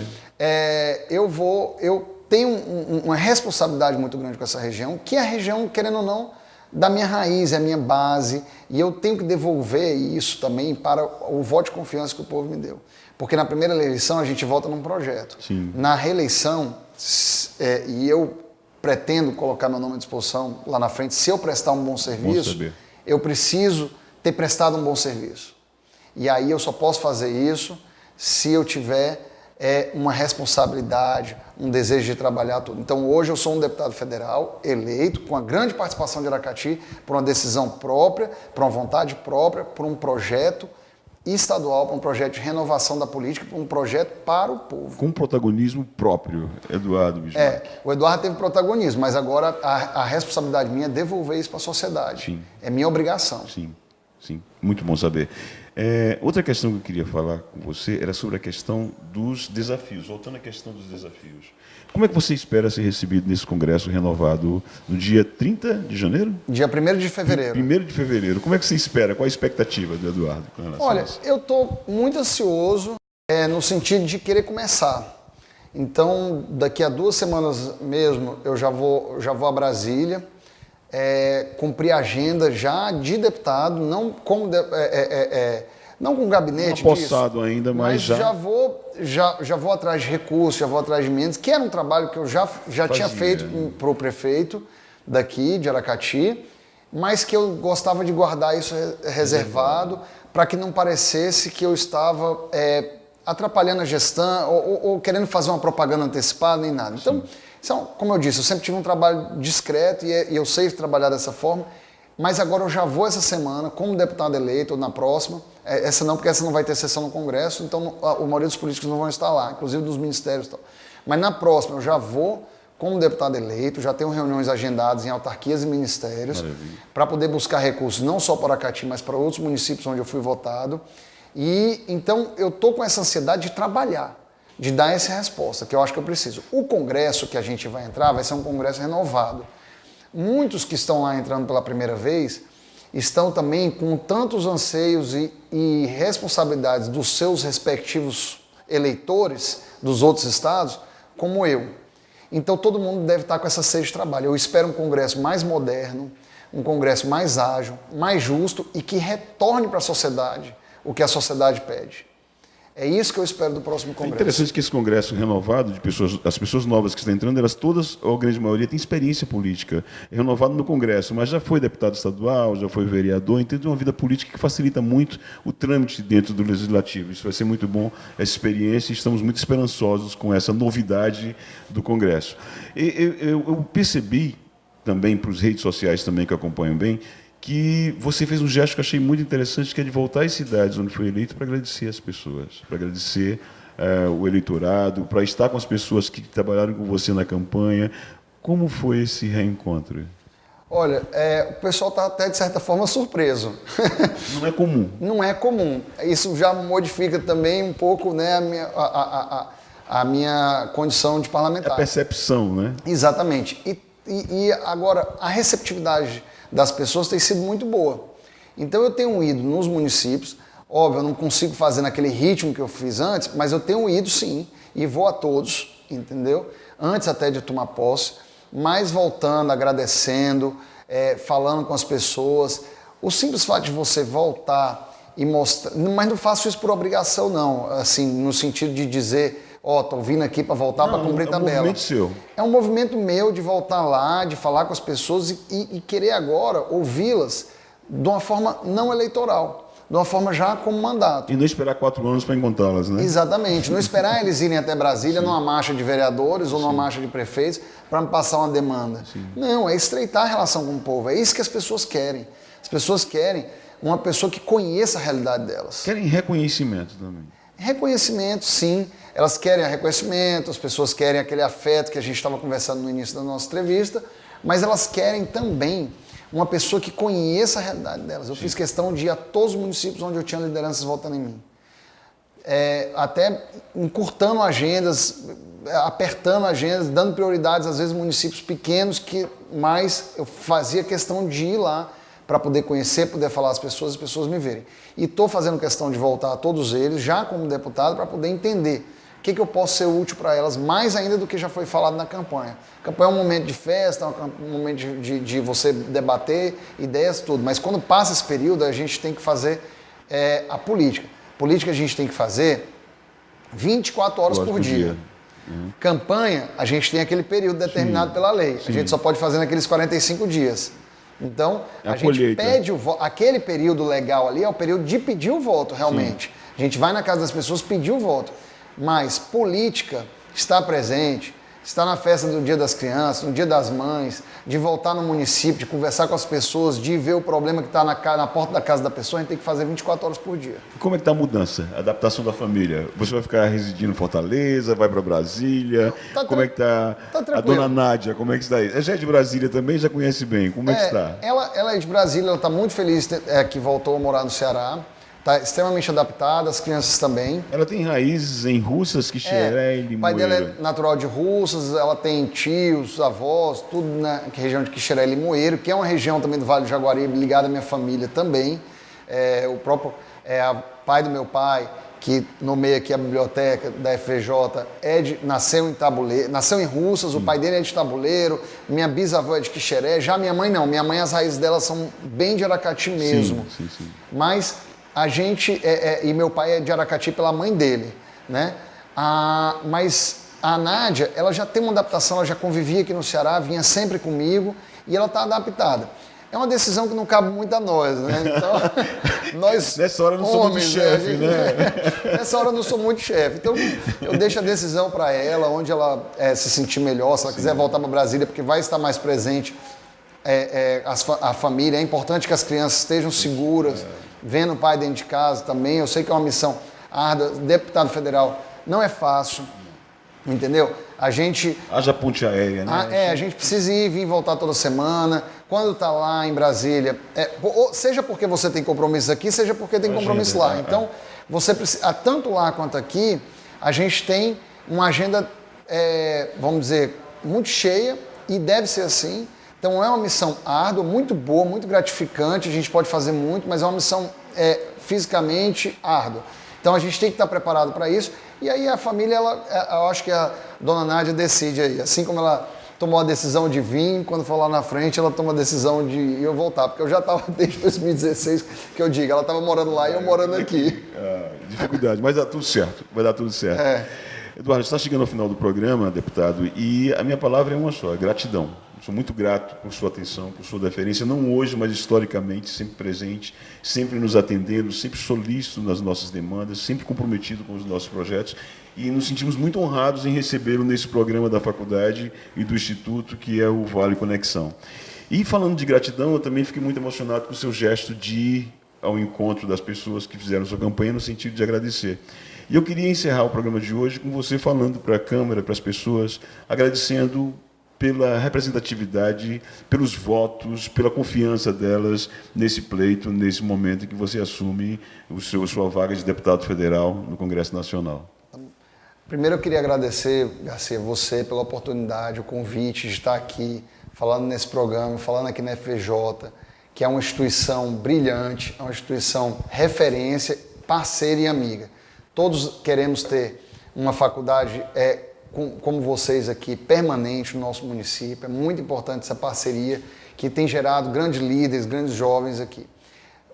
B: eu tenho uma responsabilidade muito grande com essa região, que é a região, querendo ou não, da minha raiz, é a minha base, e eu tenho que devolver isso também para o voto de confiança que o povo me deu. Porque na primeira eleição a gente vota num projeto.
A: Sim.
B: Na reeleição, e eu pretendo colocar meu nome à disposição lá na frente, se eu prestar um bom serviço, eu preciso ter prestado um bom serviço. E aí eu só posso fazer isso se eu tiver uma responsabilidade, um desejo de trabalhar tudo. Então hoje eu sou um deputado federal eleito, com a grande participação de Aracati, por uma decisão própria, por uma vontade própria, por um projeto estadual, para um projeto de renovação da política, para um projeto para o povo.
A: Com protagonismo próprio, Eduardo Bismarck.
B: O Eduardo teve protagonismo, mas agora a responsabilidade minha é devolver isso para a sociedade.
A: Sim.
B: É minha obrigação.
A: Sim, sim. Muito bom saber. Outra questão que eu queria falar com você era sobre a questão dos desafios, voltando à questão dos desafios. Como é que você espera ser recebido nesse congresso renovado no dia 30 de janeiro?
B: Dia 1º de fevereiro.
A: 1º de fevereiro. Como é que você espera? Qual a expectativa do Eduardo com relação a isso?
B: Eu estou muito ansioso no sentido de querer começar. Então, daqui a 2 semanas mesmo, eu já vou a Brasília, cumprir a agenda já de deputado, não como não com gabinete
A: não apossado ainda, mas
B: já vou atrás de recursos, já vou atrás de emendas, que era um trabalho que eu já tinha feito para o prefeito daqui, de Aracati, mas que eu gostava de guardar isso reservado para que não parecesse que eu estava atrapalhando a gestão ou querendo fazer uma propaganda antecipada, nem nada. Então, como eu disse, eu sempre tive um trabalho discreto e eu sei trabalhar dessa forma, mas agora eu já vou essa semana como deputado eleito, ou na próxima, essa não, porque essa não vai ter sessão no Congresso, então a maioria dos políticos não vão estar lá, inclusive dos ministérios e tal. Mas na próxima eu já vou como deputado eleito, já tenho reuniões agendadas em autarquias e ministérios para poder buscar recursos não só para Aracati, mas para outros municípios onde eu fui votado. E então eu estou com essa ansiedade de trabalhar, de dar essa resposta, que eu acho que eu preciso. O Congresso que a gente vai entrar vai ser um Congresso renovado. Muitos que estão lá entrando pela primeira vez estão também com tantos anseios e responsabilidades dos seus respectivos eleitores dos outros estados, como eu. Então todo mundo deve estar com essa sede de trabalho. Eu espero um Congresso mais moderno, um Congresso mais ágil, mais justo e que retorne para a sociedade o que a sociedade pede. É isso que eu espero do próximo Congresso.
A: É interessante que esse Congresso renovado, as pessoas novas que estão entrando, elas todas, a grande maioria, têm experiência política. É renovado no Congresso, mas já foi deputado estadual, já foi vereador, então tem uma vida política que facilita muito o trâmite dentro do Legislativo. Isso vai ser muito bom, essa experiência, e estamos muito esperançosos com essa novidade do Congresso. Eu percebi também, para os redes sociais também que acompanham bem, que você fez um gesto que eu achei muito interessante, que é de voltar às cidades onde foi eleito para agradecer as pessoas, para agradecer o eleitorado, para estar com as pessoas que trabalharam com você na campanha. Como foi esse reencontro?
B: Olha, o pessoal está até, de certa forma, surpreso.
A: Não é comum.
B: Não é comum. Isso já modifica também um pouco, né, a minha condição de parlamentar.
A: É a percepção, né?
B: Exatamente. E agora, a receptividade das pessoas tem sido muito boa. Então eu tenho ido nos municípios, óbvio, eu não consigo fazer naquele ritmo que eu fiz antes, mas eu tenho ido sim, e vou a todos, entendeu? Antes até de tomar posse, mas voltando, agradecendo, falando com as pessoas. O simples fato de você voltar e mostrar, mas não faço isso por obrigação não, assim, no sentido de dizer, tô vindo aqui para voltar para cumprir tabela. É um
A: movimento seu.
B: É um movimento meu de voltar lá, de falar com as pessoas e querer agora ouvi-las de uma forma não eleitoral, de uma forma já como mandato.
A: E não esperar 4 anos para encontrá-las, né?
B: Exatamente. Não esperar eles irem até Brasília numa marcha de vereadores ou numa marcha de prefeitos para me passar uma demanda. Sim. Não, é estreitar a relação com o povo. É isso que as pessoas querem. As pessoas querem uma pessoa que conheça a realidade delas.
A: Querem reconhecimento também.
B: Reconhecimento, sim. Elas querem reconhecimento, as pessoas querem aquele afeto que a gente estava conversando no início da nossa entrevista, mas elas querem também uma pessoa que conheça a realidade delas. Eu fiz questão de ir a todos os municípios onde eu tinha lideranças votando em mim. Até encurtando agendas, apertando agendas, dando prioridades, às vezes, municípios pequenos, mas eu fazia questão de ir lá para poder conhecer, poder falar às pessoas, as pessoas me verem. E estou fazendo questão de voltar a todos eles, já como deputado, para poder entender o que eu posso ser útil para elas, mais ainda do que já foi falado na campanha. A campanha é um momento de festa, um momento de você debater ideias, tudo. Mas quando passa esse período, a gente tem que fazer a política. Política a gente tem que fazer 24 horas por dia. Campanha, a gente tem aquele período determinado pela lei. A gente só pode fazer naqueles 45 dias. Então, a gente pede o voto. Aquele período legal ali é o período de pedir o voto, realmente. A gente vai na casa das pessoas pedir o voto. Mas política está presente, está na festa do Dia das Crianças, no Dia das Mães, de voltar no município, de conversar com as pessoas, de ver o problema que está na porta da casa da pessoa, a gente tem que fazer 24 horas por dia.
A: E como é que está a mudança, a adaptação da família? Você vai ficar residindo em Fortaleza, vai para Brasília? Como é que está a dona Nádia? Como é que está aí? Ela já é de Brasília também, já conhece bem. Como é que está?
B: Ela é de Brasília, ela está muito feliz que voltou a morar no Ceará. Está extremamente adaptada, as crianças também.
A: Ela tem raízes em Russas, Quixeré e Limoeiro.
B: O pai dela é natural de Russas, ela tem tios, avós, tudo na região de Quixeré e Limoeiro, que é uma região também do Vale do Jaguaribe, ligada à minha família também. O próprio pai do meu pai, que nomeia aqui a biblioteca da FVJ, nasceu em Tabuleiro, nasceu em Russas, o pai dele é de Tabuleiro, minha bisavó é de Quixeré, já minha mãe não, minha mãe as raízes dela são bem de Aracati mesmo. Sim. Mas a gente, e meu pai é de Aracati pela mãe dele, né? Mas a Nádia, ela já tem uma adaptação, ela já convivia aqui no Ceará, vinha sempre comigo e ela está adaptada. É uma decisão que não cabe muito a nós, né? Então, nós...
A: Nessa hora eu não sou muito chefe, né?
B: Nessa hora eu não sou muito chefe. Então, eu deixo a decisão para ela, onde ela se sentir melhor, se ela quiser voltar para Brasília, porque vai estar mais presente a família. É importante que as crianças estejam seguras, vendo o pai dentro de casa também. Eu sei que é uma missão árdua. Deputado federal não é fácil, entendeu? A gente...
A: Haja ponte aérea, né?
B: A gente precisa ir e vir e voltar toda semana. Quando está lá em Brasília, seja porque você tem compromissos aqui, seja porque tem compromisso lá. Então, você precisa, tanto lá quanto aqui, a gente tem uma agenda, vamos dizer, muito cheia, e deve ser assim. Então, é uma missão árdua, muito boa, muito gratificante. A gente pode fazer muito, mas é uma missão fisicamente árdua. Então, a gente tem que estar preparado para isso. E aí a família, eu acho que a dona Nádia decide aí. Assim como ela tomou a decisão de vir, quando for lá na frente, ela toma a decisão de eu voltar. Porque eu já estava desde 2016, que eu digo, ela estava morando lá e eu morando aqui.
A: Dificuldade, mas dá tudo certo. Vai dar tudo certo. Eduardo, está chegando ao final do programa, deputado, e a minha palavra é uma só, gratidão. Sou muito grato por sua atenção, por sua deferência, não hoje, mas historicamente, sempre presente, sempre nos atendendo, sempre solícito nas nossas demandas, sempre comprometido com os nossos projetos, e nos sentimos muito honrados em recebê-lo nesse programa da faculdade e do Instituto, que é o Vale Conexão. E falando de gratidão, eu também fiquei muito emocionado com o seu gesto de ir ao encontro das pessoas que fizeram sua campanha, no sentido de agradecer. E eu queria encerrar o programa de hoje com você falando para a Câmara, para as pessoas, agradecendo pela representatividade, pelos votos, pela confiança delas nesse pleito, nesse momento em que você assume sua vaga de deputado federal no Congresso Nacional.
B: Primeiro eu queria agradecer, Garcia, você pela oportunidade, o convite de estar aqui, falando nesse programa, falando aqui na FVJ, que é uma instituição brilhante, é uma instituição referência, parceira e amiga. Todos queremos ter uma faculdade como vocês aqui, permanente no nosso município. É muito importante essa parceria que tem gerado grandes líderes, grandes jovens aqui.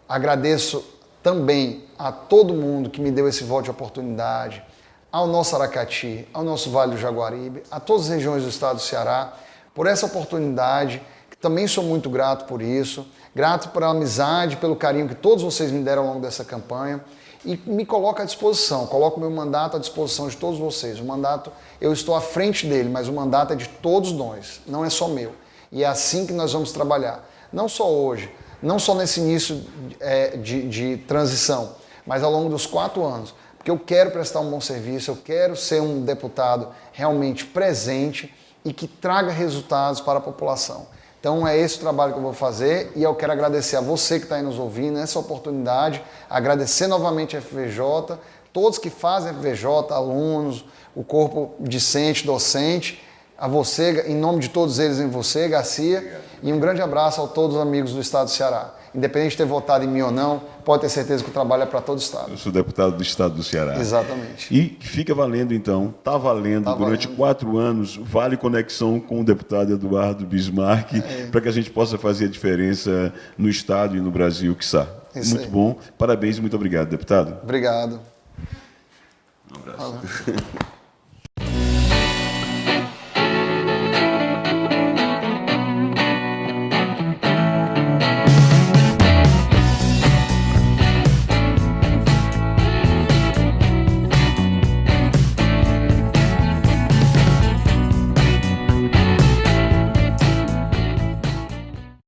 B: Agradeço também a todo mundo que me deu esse voto de oportunidade, ao nosso Aracati, ao nosso Vale do Jaguaribe, a todas as regiões do estado do Ceará, por essa oportunidade, que também sou muito grato por isso, grato pela amizade, pelo carinho que todos vocês me deram ao longo dessa campanha. E me coloco à disposição, coloco o meu mandato à disposição de todos vocês. O mandato, eu estou à frente dele, mas o mandato é de todos nós, não é só meu. E é assim que nós vamos trabalhar. Não só hoje, não só nesse início de transição, mas ao longo dos 4 anos. Porque eu quero prestar um bom serviço, eu quero ser um deputado realmente presente e que traga resultados para a população. Então é esse o trabalho que eu vou fazer e eu quero agradecer a você que está aí nos ouvindo, essa oportunidade, agradecer novamente a FVJ, todos que fazem a FVJ, alunos, o corpo discente, docente, a você, em nome de todos eles, em você, Garcia, obrigado. E um grande abraço a todos os amigos do estado do Ceará. Independente de ter votado em mim ou não, pode ter certeza que o trabalho é para todo o estado.
A: Eu sou deputado do estado do Ceará.
B: Exatamente.
A: E fica valendo, então, está valendo durante 4 anos, Vale Conexão com o deputado Eduardo Bismarck, para que a gente possa fazer a diferença no estado e no Brasil, quiçá. Muito bom. Parabéns e muito obrigado, deputado.
B: Obrigado.
A: Um abraço.